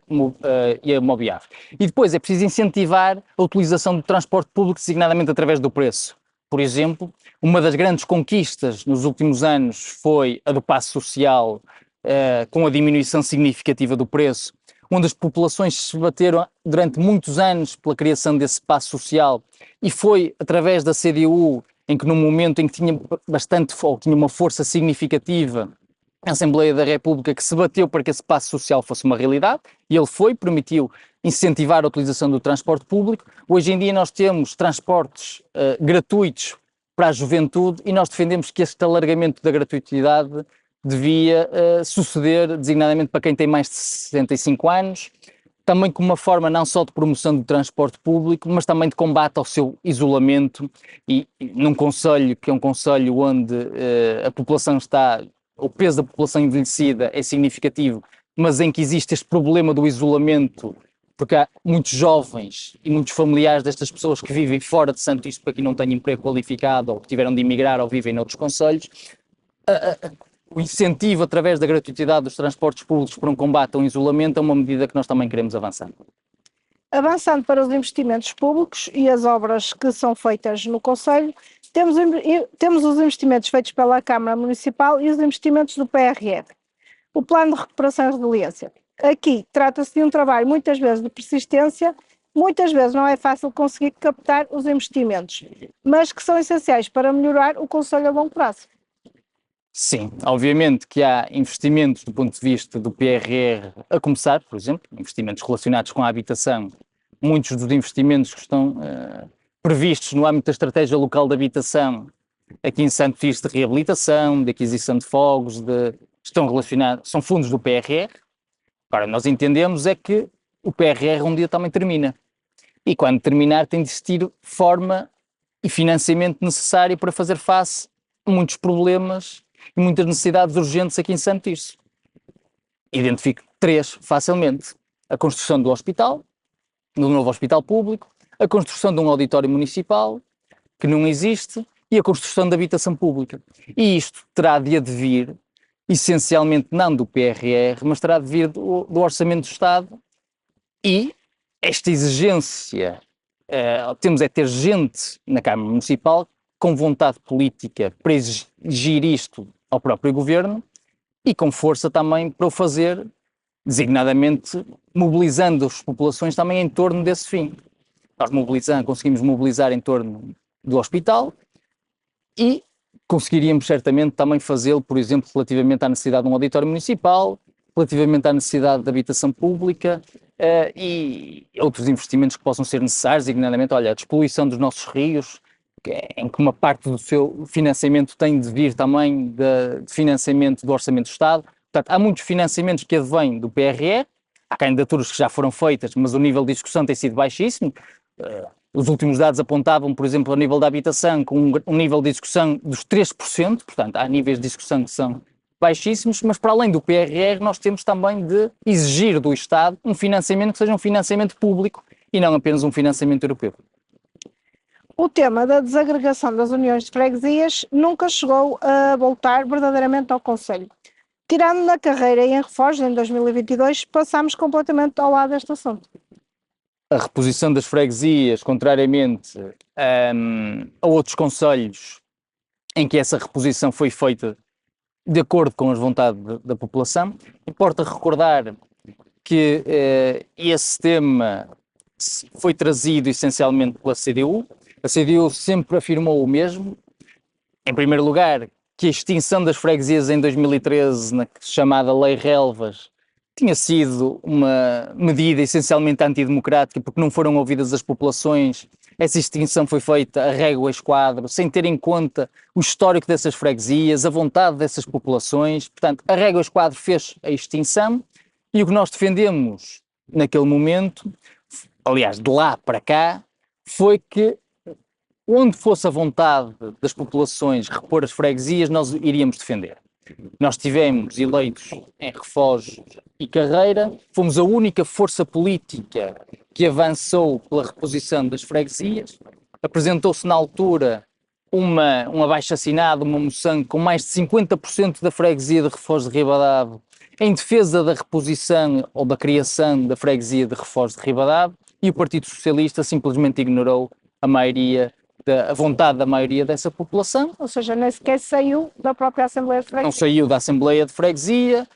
Mobiave. E depois é preciso incentivar a utilização do transporte público, designadamente através do preço. Por exemplo, uma das grandes conquistas nos últimos anos foi a do passo social, com a diminuição significativa do preço, onde as populações se bateram durante muitos anos pela criação desse passo social, e foi através da CDU, em que no momento em que tinha tinha uma força significativa, a Assembleia da República, que se bateu para que esse passo social fosse uma realidade, e ele permitiu incentivar a utilização do transporte público. Hoje em dia nós temos transportes gratuitos para a juventude e nós defendemos que este alargamento da gratuitidade devia suceder designadamente para quem tem mais de 65 anos, também como uma forma não só de promoção do transporte público, mas também de combate ao seu isolamento, e num concelho que é um concelho onde a população está, o peso da população envelhecida é significativo, mas em que existe este problema do isolamento, porque há muitos jovens e muitos familiares destas pessoas que vivem fora de Santo Tirso, porque aqui não têm emprego qualificado, ou que tiveram de emigrar ou vivem noutros concelhos. O incentivo através da gratuitidade dos transportes públicos para um combate ao isolamento é uma medida que nós também queremos avançar. Avançando para os investimentos públicos e as obras que são feitas no concelho, temos os investimentos feitos pela Câmara Municipal e os investimentos do PRR. O Plano de Recuperação e Resiliência. Aqui trata-se de um trabalho muitas vezes de persistência, muitas vezes não é fácil conseguir captar os investimentos, mas que são essenciais para melhorar o concelho a longo prazo. Sim, obviamente que há investimentos do ponto de vista do PRR, a começar, por exemplo, investimentos relacionados com a habitação. Muitos dos investimentos que estão previstos no âmbito da estratégia local de habitação, aqui em Santo Tirso, de reabilitação, de aquisição de fogos, estão relacionados, são fundos do PRR. Agora, nós entendemos é que o PRR um dia também termina. E quando terminar tem de existir forma e financiamento necessário para fazer face a muitos problemas e muitas necessidades urgentes aqui em Santo Tirso. Identifico 3 facilmente: a construção do hospital, do novo hospital público, a construção de um auditório municipal, que não existe, e a construção da habitação pública. E isto terá de advir, essencialmente não do PRR, mas terá de vir do Orçamento do Estado, e esta exigência, temos é ter gente na Câmara Municipal com vontade política para exigir isto ao próprio Governo e com força também para o fazer, designadamente mobilizando as populações também em torno desse fim. Nós conseguimos mobilizar em torno do hospital e conseguiríamos certamente também fazê-lo, por exemplo, relativamente à necessidade de um auditório municipal, relativamente à necessidade de habitação pública, e outros investimentos que possam ser necessários, designadamente, olha, a despoluição dos nossos rios, em que uma parte do seu financiamento tem de vir também de financiamento do Orçamento do Estado. Portanto, há muitos financiamentos que advêm do PRR, há candidaturas que já foram feitas, mas o nível de discussão tem sido baixíssimo. Os últimos dados apontavam, por exemplo, ao nível da habitação, com um nível de discussão dos 3%, portanto, há níveis de discussão que são baixíssimos, mas para além do PRR nós temos também de exigir do Estado um financiamento que seja um financiamento público e não apenas um financiamento europeu. O tema da desagregação das uniões de freguesias nunca chegou a voltar verdadeiramente ao Conselho. Tirando na carreira e em Reforjos, em 2022, passámos completamente ao lado deste assunto. A reposição das freguesias, contrariamente a outros concelhos em que essa reposição foi feita de acordo com as vontades da população, importa recordar que esse tema foi trazido essencialmente pela CDU. A CDU sempre afirmou o mesmo. Em primeiro lugar, que a extinção das freguesias em 2013, na chamada Lei Relvas, tinha sido uma medida essencialmente antidemocrática, porque não foram ouvidas as populações. Essa extinção foi feita a régua e esquadro, sem ter em conta o histórico dessas freguesias, a vontade dessas populações. Portanto, a régua e esquadro fez a extinção e o que nós defendemos naquele momento, aliás, de lá para cá, foi que onde fosse a vontade das populações repor as freguesias, nós iríamos defender. Nós tivemos eleitos em Refós e Carreira, fomos a única força política que avançou pela reposição das freguesias. Apresentou-se na altura um abaixo-assinado, uma moção com mais de 50% da freguesia de Refós de Ribadave em defesa da reposição ou da criação da freguesia de Refós de Ribadave, e o Partido Socialista simplesmente ignorou a vontade da maioria dessa população. Ou seja, nem sequer saiu da própria Assembleia de Freguesia. Não saiu da Assembleia de Freguesia,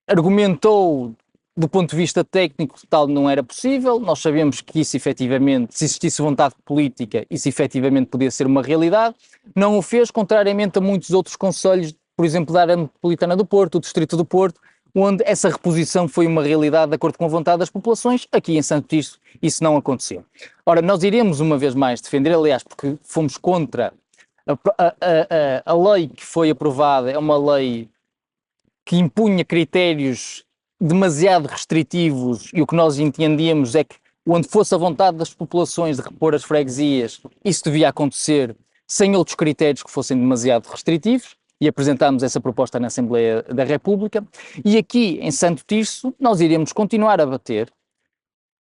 argumentou do ponto de vista técnico que tal não era possível. Nós sabemos que isso efetivamente, se existisse vontade política, isso efetivamente podia ser uma realidade. Não o fez, contrariamente a muitos outros concelhos, por exemplo, da área metropolitana do Porto, o Distrito do Porto, onde essa reposição foi uma realidade de acordo com a vontade das populações. Aqui em Santo Tirso isso não aconteceu. Ora, nós iremos uma vez mais defender, aliás, porque fomos contra a lei que foi aprovada, é uma lei que impunha critérios demasiado restritivos, e o que nós entendíamos é que onde fosse a vontade das populações de repor as freguesias, isso devia acontecer sem outros critérios que fossem demasiado restritivos, e apresentámos essa proposta na Assembleia da República. E aqui em Santo Tirso nós iremos continuar a bater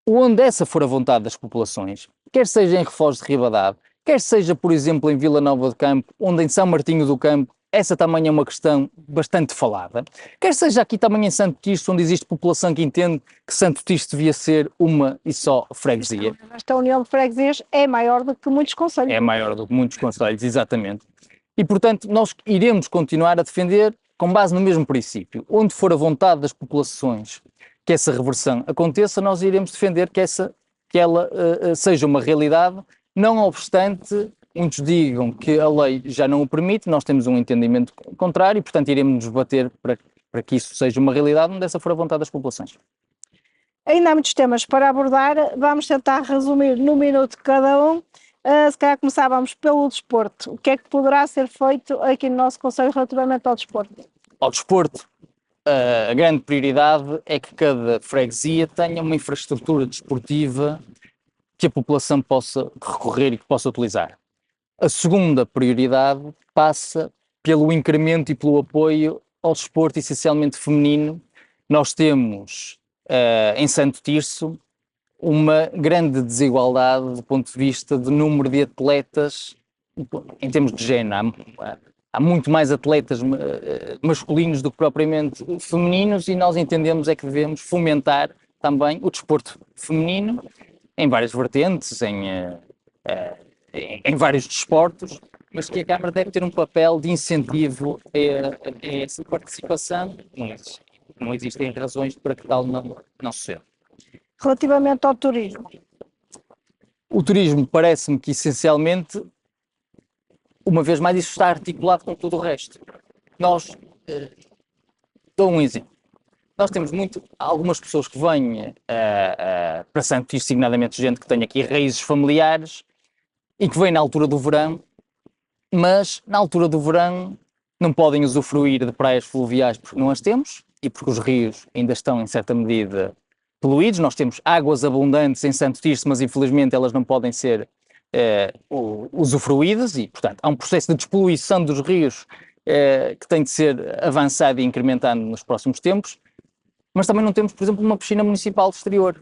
onde essa for a vontade das populações, quer seja em Refós de Ribadave, quer seja, por exemplo, em Vila Nova de Campo, onde em São Martinho do Campo essa também é uma questão bastante falada, quer seja aqui também em Santo Tirso, onde existe população que entende que Santo Tirso devia ser uma e só freguesia. Esta união de freguesias é maior do que muitos concelhos. É maior do que muitos concelhos, exatamente. E, portanto, nós iremos continuar a defender com base no mesmo princípio. Onde for a vontade das populações que essa reversão aconteça, nós iremos defender que ela seja uma realidade, não obstante muitos digam que a lei já não o permite. Nós temos um entendimento contrário e, portanto, iremos nos bater para que isso seja uma realidade onde essa for a vontade das populações. Ainda há muitos temas para abordar, vamos tentar resumir num minuto cada um. Se calhar começávamos pelo desporto. O que é que poderá ser feito aqui no nosso concelho relativamente ao desporto? Ao desporto, a grande prioridade é que cada freguesia tenha uma infraestrutura desportiva que a população possa recorrer e que possa utilizar. A segunda prioridade passa pelo incremento e pelo apoio ao desporto essencialmente feminino. Nós temos em Santo Tirso uma grande desigualdade do ponto de vista do número de atletas em termos de género. Há muito mais atletas masculinos do que propriamente femininos, e nós entendemos é que devemos fomentar também o desporto feminino em várias vertentes, em vários desportos, mas que a Câmara deve ter um papel de incentivo a essa participação. Não existem razões para que tal não suceda. Relativamente ao turismo? O turismo parece-me que essencialmente, uma vez mais, isso está articulado com tudo o resto. Nós, dou um exemplo. nós temos algumas pessoas que vêm para Santo Tirso, designadamente gente que tem aqui raízes familiares e que vêm na altura do verão, mas na altura do verão não podem usufruir de praias fluviais porque não as temos e porque os rios ainda estão em certa medida poluídos. Nós temos águas abundantes em Santo Tirso, mas infelizmente elas não podem ser usufruídas e, portanto, há um processo de despoluição dos rios que tem de ser avançado e incrementado nos próximos tempos, mas também não temos, por exemplo, uma piscina municipal de exterior.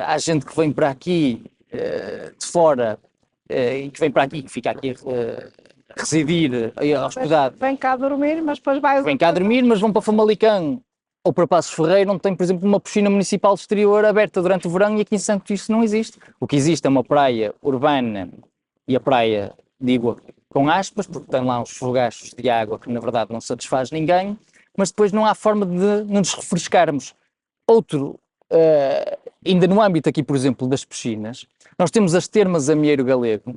Há gente que vem para aqui de fora e que vem para aqui, que fica aqui a residir, hospedado. Vem cá dormir, mas depois vai... Vem cá dormir, mas vão para Famalicão ou para Passos Ferreira, onde tem, por exemplo, uma piscina municipal de exterior aberta durante o verão, e aqui em Santo Tirso não existe. O que existe é uma praia urbana e a praia, digo com aspas, porque tem lá uns fogachos de água que na verdade não satisfaz ninguém, mas depois não há forma de nos refrescarmos. Ainda no âmbito aqui, por exemplo, das piscinas, nós temos as termas Amieiro Galego,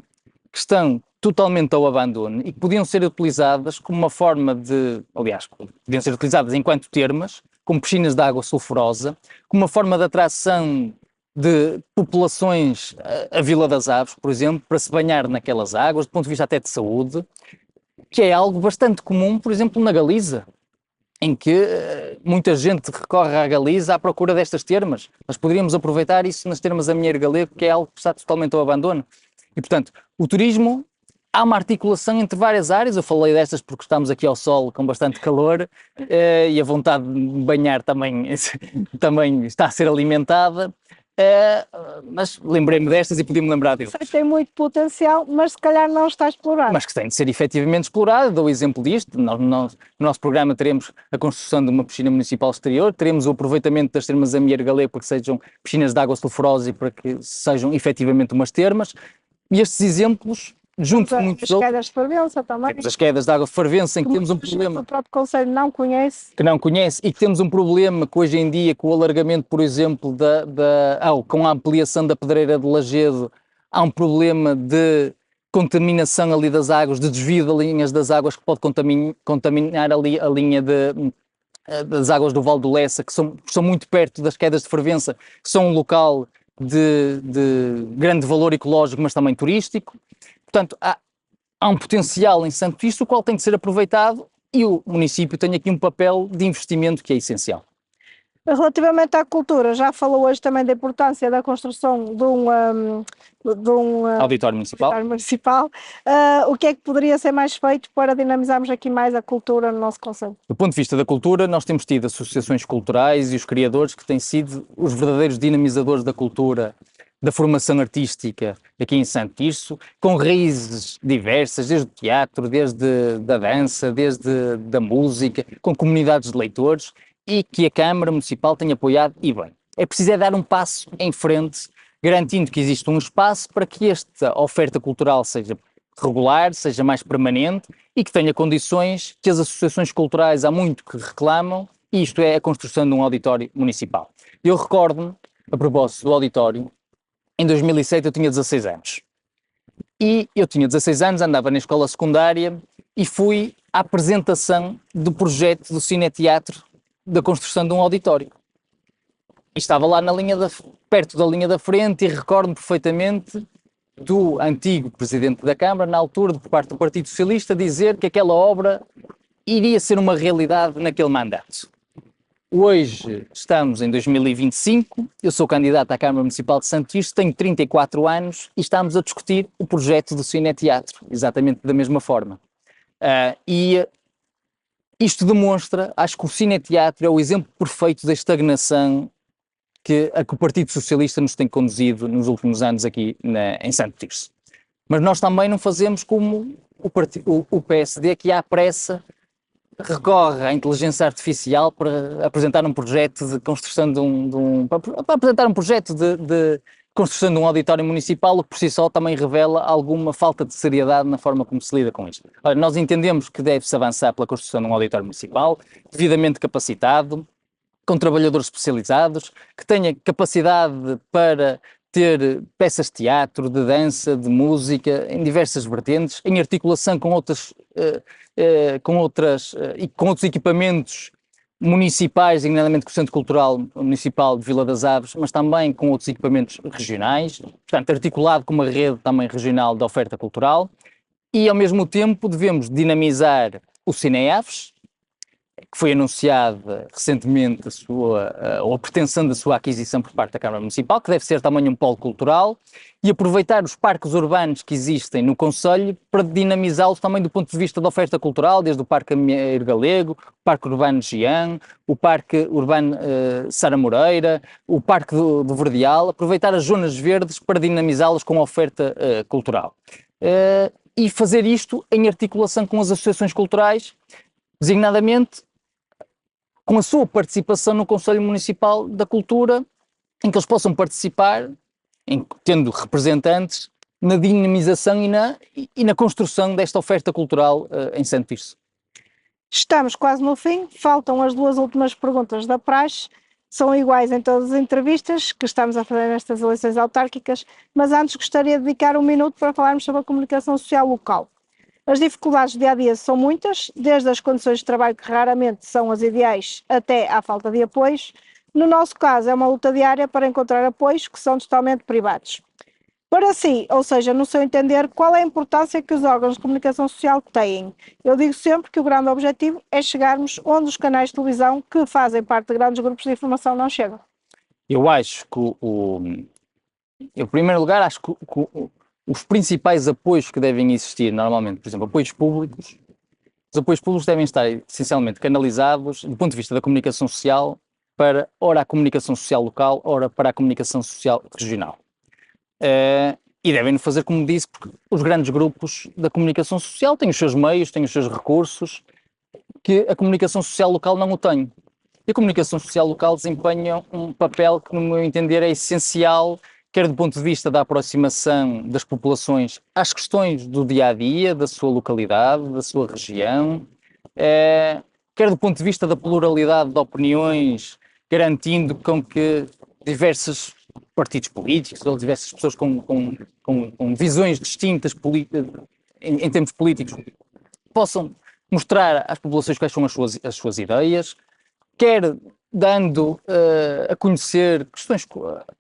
que estão totalmente ao abandono e que podiam ser utilizadas como uma forma de, aliás, podiam ser utilizadas enquanto termas, como piscinas de água sulfurosa, como uma forma de atração de populações a Vila das Aves, por exemplo, para se banhar naquelas águas, do ponto de vista até de saúde, que é algo bastante comum, por exemplo, na Galiza, em que muita gente recorre à Galiza à procura destas termas. Nós poderíamos aproveitar isso nas termas Amieiro Galego, que é algo que está totalmente ao abandono. E, portanto, o turismo, há uma articulação entre várias áreas. Eu falei destas porque estamos aqui ao sol com bastante calor e a vontade de banhar também está a ser alimentada. Mas lembrei-me destas e podia-me lembrar deles. Tem muito potencial, mas se calhar não está explorado. Mas que tem de ser efetivamente explorado. Dou o exemplo disto. No nosso programa teremos a construção de uma piscina municipal exterior, teremos o aproveitamento das termas Amieiro Galego para que sejam piscinas de água sulfurosa e para que sejam efetivamente umas termas. E estes exemplos, junto com muitos outros... As quedas de fervença também. Temos as quedas de água de fervença, em que temos um problema... O próprio Conselho não conhece. Que não conhece, e que temos um problema que hoje em dia, com o alargamento, por exemplo, com a ampliação da Pedreira de Lagedo, há um problema de contaminação ali das águas, de desvio de linhas das águas, que pode contaminar ali a linha das águas do Val do Lessa, que são muito perto das quedas de fervença, que são um local de grande valor ecológico, mas também turístico. Portanto, há um potencial em Santo Tirso, o qual tem de ser aproveitado, e o município tem aqui um papel de investimento que é essencial. Relativamente à cultura, já falou hoje também da importância da construção de um auditório municipal. O que é que poderia ser mais feito para dinamizarmos aqui mais a cultura no nosso concelho? Do ponto de vista da cultura, nós temos tido associações culturais e os criadores que têm sido os verdadeiros dinamizadores da cultura, da formação artística aqui em Santo Tirso, com raízes diversas, desde o teatro, desde a dança, desde a música, com comunidades de leitores, e que a Câmara Municipal tem apoiado, e bem. É preciso dar um passo em frente, garantindo que existe um espaço para que esta oferta cultural seja regular, seja mais permanente e que tenha condições que as associações culturais há muito que reclamam, e isto é a construção de um auditório municipal. Eu recordo-me, a propósito do auditório, em 2007 eu tinha 16 anos. E eu tinha 16 anos, andava na escola secundária e fui à apresentação do projeto do Cineteatro da construção de um auditório. E estava lá perto da linha da frente, e recordo-me perfeitamente do antigo Presidente da Câmara, na altura, por parte do Partido Socialista, dizer que aquela obra iria ser uma realidade naquele mandato. Hoje estamos em 2025, eu sou candidato à Câmara Municipal de Santo Tirso, tenho 34 anos e estamos a discutir o projeto do Cineteatro, exatamente da mesma forma. E isto demonstra, acho que o Cineteatro é o exemplo perfeito da estagnação a que o Partido Socialista nos tem conduzido nos últimos anos aqui em Santo Tirso. Mas nós também não fazemos como o PSD, que à pressa recorre à inteligência artificial para apresentar um projeto de construção para apresentar um projeto de construção de um auditório municipal, o que por si só também revela alguma falta de seriedade na forma como se lida com isto. Ora, nós entendemos que deve-se avançar pela construção de um auditório municipal, devidamente capacitado, com trabalhadores especializados, que tenha capacidade para ter peças de teatro, de dança, de música, em diversas vertentes, em articulação com outros equipamentos municipais, designadamente com o Centro Cultural Municipal de Vila das Aves, mas também com outros equipamentos regionais, portanto, articulado com uma rede também regional de oferta cultural, e ao mesmo tempo devemos dinamizar o Cineaves, que foi anunciada recentemente ou a pretensão da sua aquisição por parte da Câmara Municipal, que deve ser também um polo cultural, e aproveitar os parques urbanos que existem no concelho para dinamizá-los também do ponto de vista da oferta cultural, desde o Parque Amieiro Galego, o Parque Urbano Giã, o Parque Urbano Sara Moreira, o Parque do Verdeal, aproveitar as zonas verdes para dinamizá-las com a oferta cultural. E fazer isto em articulação com as associações culturais, designadamente com a sua participação no Conselho Municipal da Cultura, em que eles possam participar, tendo representantes, na dinamização e na construção desta oferta cultural em Santo Tirso. Estamos quase no fim, faltam as duas últimas perguntas da praxe, são iguais em todas as entrevistas que estamos a fazer nestas eleições autárquicas, mas antes gostaria de dedicar um minuto para falarmos sobre a comunicação social local. As dificuldades do dia-a-dia são muitas, desde as condições de trabalho que raramente são as ideais até à falta de apoios. No nosso caso, é uma luta diária para encontrar apoios que são totalmente privados. Para si, ou seja, no seu entender, qual é a importância que os órgãos de comunicação social têm? Eu digo sempre que o grande objetivo é chegarmos onde os canais de televisão que fazem parte de grandes grupos de informação não chegam. Eu acho que, em primeiro lugar, acho que os principais apoios que devem existir, normalmente, por exemplo, apoios públicos, os apoios públicos devem estar essencialmente canalizados, do ponto de vista da comunicação social, para ora a comunicação social local, ora para a comunicação social regional. E devem fazer, como disse, porque os grandes grupos da comunicação social têm os seus meios, têm os seus recursos, que a comunicação social local não o tem. E a comunicação social local desempenha um papel que, no meu entender, é essencial, quer do ponto de vista da aproximação das populações às questões do dia-a-dia, da sua localidade, da sua região, quer do ponto de vista da pluralidade de opiniões, garantindo com que diversos partidos políticos ou diversas pessoas com visões distintas em termos políticos possam mostrar às populações quais são as suas ideias, quer dando a conhecer questões de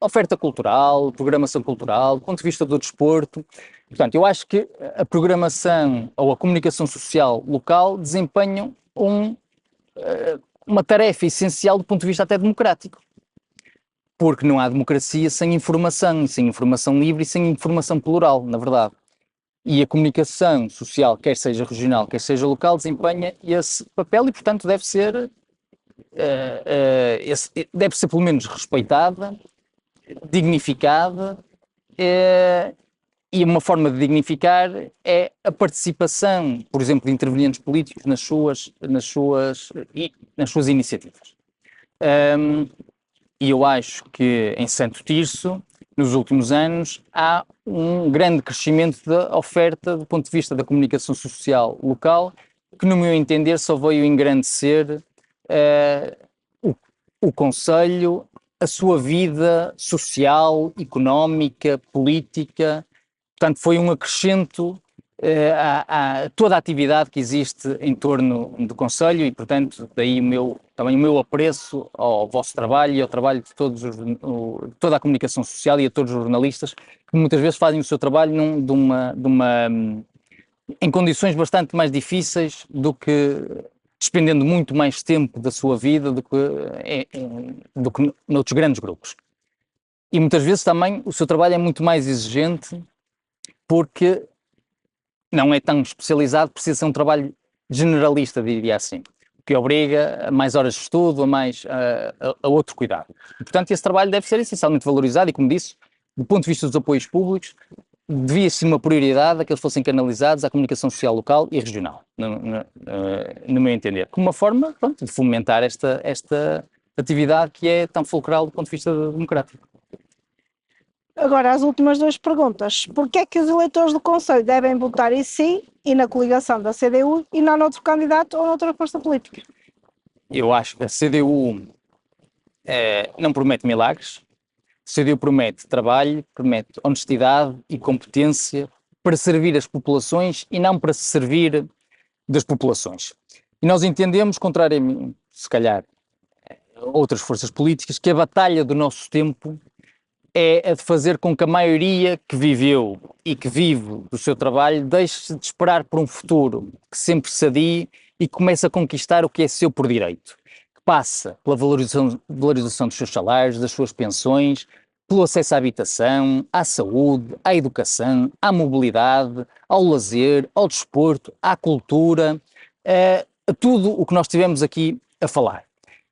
oferta cultural, programação cultural, do ponto de vista do desporto. Portanto, eu acho que a programação ou a comunicação social local desempenham uma tarefa essencial do ponto de vista até democrático. Porque não há democracia sem informação livre e sem informação plural, na verdade. E a comunicação social, quer seja regional, quer seja local, desempenha esse papel e, portanto, deve ser pelo menos respeitada, dignificada, e uma forma de dignificar é a participação, por exemplo, de intervenientes políticos nas suas iniciativas. E eu acho que em Santo Tirso, nos últimos anos, há um grande crescimento da oferta do ponto de vista da comunicação social local, que, no meu entender, só veio engrandecer o concelho, a sua vida social, económica, política. Portanto, foi um acrescento a toda a atividade que existe em torno do concelho e, portanto, daí também o meu apreço ao vosso trabalho e ao trabalho de toda a comunicação social e a todos os jornalistas, que muitas vezes fazem o seu trabalho em condições bastante mais difíceis do que despendendo muito mais tempo da sua vida do que noutros grandes grupos. E muitas vezes também o seu trabalho é muito mais exigente porque não é tão especializado, precisa ser um trabalho generalista, diria assim, que obriga a mais horas de estudo, a outro cuidado. E, portanto, esse trabalho deve ser essencialmente valorizado e, como disse, do ponto de vista dos apoios públicos, devia ser uma prioridade a que eles fossem canalizados à comunicação social local e regional, no meu entender, como uma forma, pronto, de fomentar esta atividade que é tão fulcral do ponto de vista democrático. Agora, as últimas duas perguntas. Por que é que os eleitores do Conselho devem votar em si e na coligação da CDU e não noutro candidato ou noutra força política? Eu acho que a CDU não promete milagres. A CDU promete trabalho, promete honestidade e competência para servir as populações e não para se servir das populações. E nós entendemos, contrariamente, se calhar, a outras forças políticas, que a batalha do nosso tempo é a de fazer com que a maioria que viveu e que vive do seu trabalho deixe de esperar por um futuro que sempre se adie e comece a conquistar o que é seu por direito, que passa pela valorização dos seus salários, das suas pensões, pelo acesso à habitação, à saúde, à educação, à mobilidade, ao lazer, ao desporto, à cultura, a tudo o que nós tivemos aqui a falar.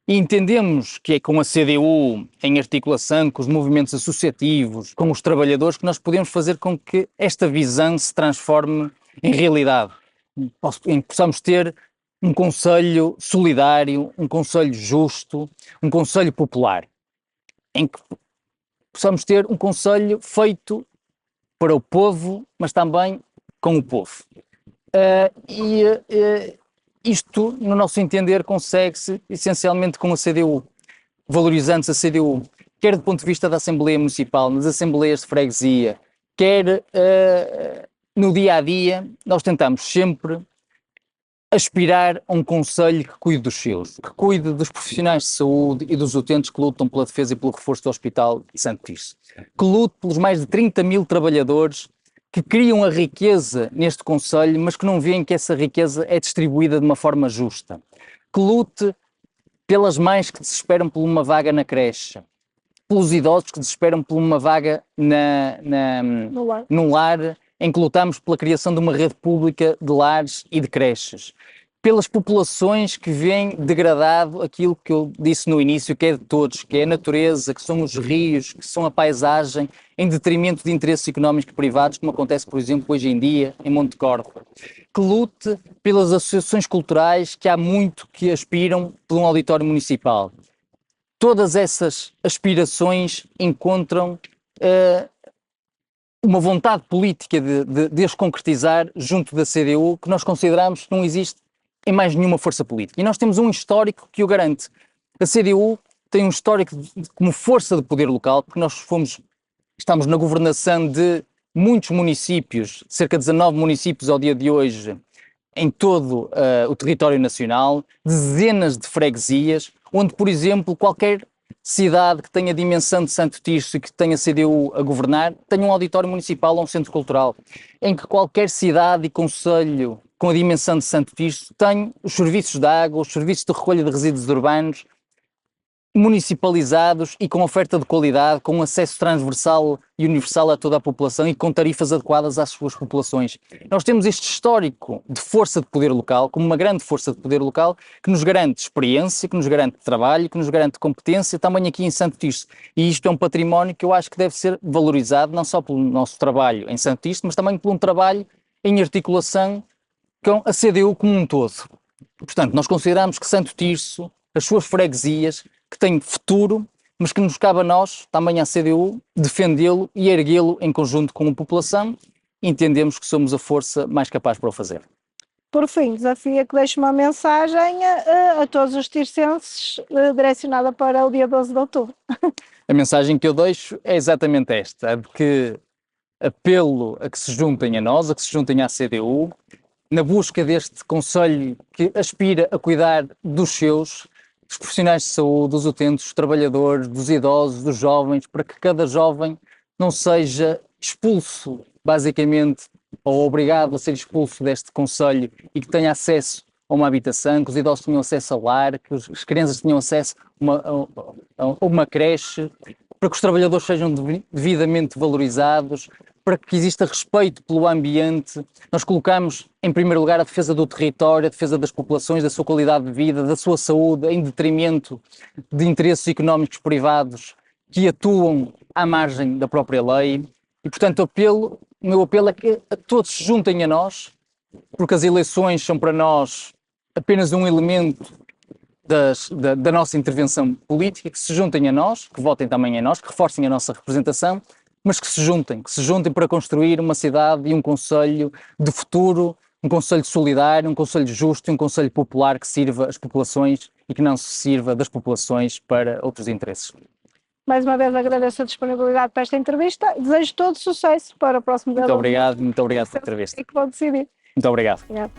E entendemos que é com a CDU, em articulação com os movimentos associativos, com os trabalhadores, que nós podemos fazer com que esta visão se transforme em realidade, em que possamos ter um conselho solidário, um conselho justo, um conselho popular, em que possamos ter um conselho feito para o povo, mas também com o povo. Isto, no nosso entender, consegue-se essencialmente com a CDU, valorizando-se a CDU, quer do ponto de vista da Assembleia Municipal, nas Assembleias de Freguesia, quer no dia-a-dia, nós tentamos sempre aspirar a um conselho que cuide dos seus, que cuide dos profissionais de saúde e dos utentes que lutam pela defesa e pelo reforço do Hospital de Santo Tirso, que lute pelos mais de 30 mil trabalhadores que criam a riqueza neste concelho, mas que não veem que essa riqueza é distribuída de uma forma justa, que lute pelas mães que desesperam por uma vaga na creche, pelos idosos que desesperam por uma vaga no lar, em que lutamos pela criação de uma rede pública de lares e de creches, pelas populações que veem degradado aquilo que eu disse no início, que é de todos, que é a natureza, que são os rios, que são a paisagem, em detrimento de interesses económicos privados, como acontece, por exemplo, hoje em dia em Montecorvo. Que lute pelas associações culturais que há muito que aspiram por um auditório municipal. Todas essas aspirações encontram uma vontade política de as concretizar junto da CDU, que nós consideramos que não existe em mais nenhuma força política. E nós temos um histórico que o garante. A CDU tem um histórico como força de poder local, porque nós estamos na governação de muitos municípios, cerca de 19 municípios ao dia de hoje, em todo o território nacional, dezenas de freguesias, onde, por exemplo, qualquer cidade que tenha a dimensão de Santo Tirso e que tenha CDU a governar, tenha um auditório municipal ou um centro cultural, em que qualquer cidade e concelho com a dimensão de Santo Tirso tem os serviços de água, os serviços de recolha de resíduos urbanos municipalizados e com oferta de qualidade, com acesso transversal e universal a toda a população e com tarifas adequadas às suas populações. Nós temos este histórico de força de poder local, como uma grande força de poder local, que nos garante experiência, que nos garante trabalho, que nos garante competência, também aqui em Santo Tirso. E isto é um património que eu acho que deve ser valorizado, não só pelo nosso trabalho em Santo Tirso, mas também por um trabalho em articulação com a CDU como um todo. Portanto, nós consideramos que Santo Tirso, as suas freguesias, que têm futuro, mas que nos cabe a nós, também à CDU, defendê-lo e erguê-lo em conjunto com a população. Entendemos que somos a força mais capaz para o fazer. Por fim, desafio que deixe uma mensagem a todos os tircenses direcionada para o dia 12 de outubro. A mensagem que eu deixo é exatamente esta, a de que apelo a que se juntem a nós, a que se juntem à CDU, na busca deste conselho que aspira a cuidar dos seus, dos profissionais de saúde, dos utentes, dos trabalhadores, dos idosos, dos jovens, para que cada jovem não seja expulso, basicamente, ou obrigado a ser expulso deste concelho e que tenha acesso a uma habitação, que os idosos tenham acesso ao lar, que as crianças tenham acesso a uma creche, para que os trabalhadores sejam devidamente valorizados, para que exista respeito pelo ambiente. Nós colocamos, em primeiro lugar, a defesa do território, a defesa das populações, da sua qualidade de vida, da sua saúde, em detrimento de interesses económicos privados que atuam à margem da própria lei. E, portanto, o meu apelo é que todos se juntem a nós, porque as eleições são para nós apenas um elemento da nossa intervenção política, que se juntem a nós, que votem também a nós, que reforcem a nossa representação, mas que se juntem para construir uma cidade e um concelho de futuro, um concelho solidário, um concelho justo e um concelho popular que sirva as populações e que não se sirva das populações para outros interesses. Mais uma vez agradeço a disponibilidade para esta entrevista e desejo todo sucesso para o próximo dia. Muito obrigado pela entrevista. E que vão decidir. Muito obrigado. Obrigado.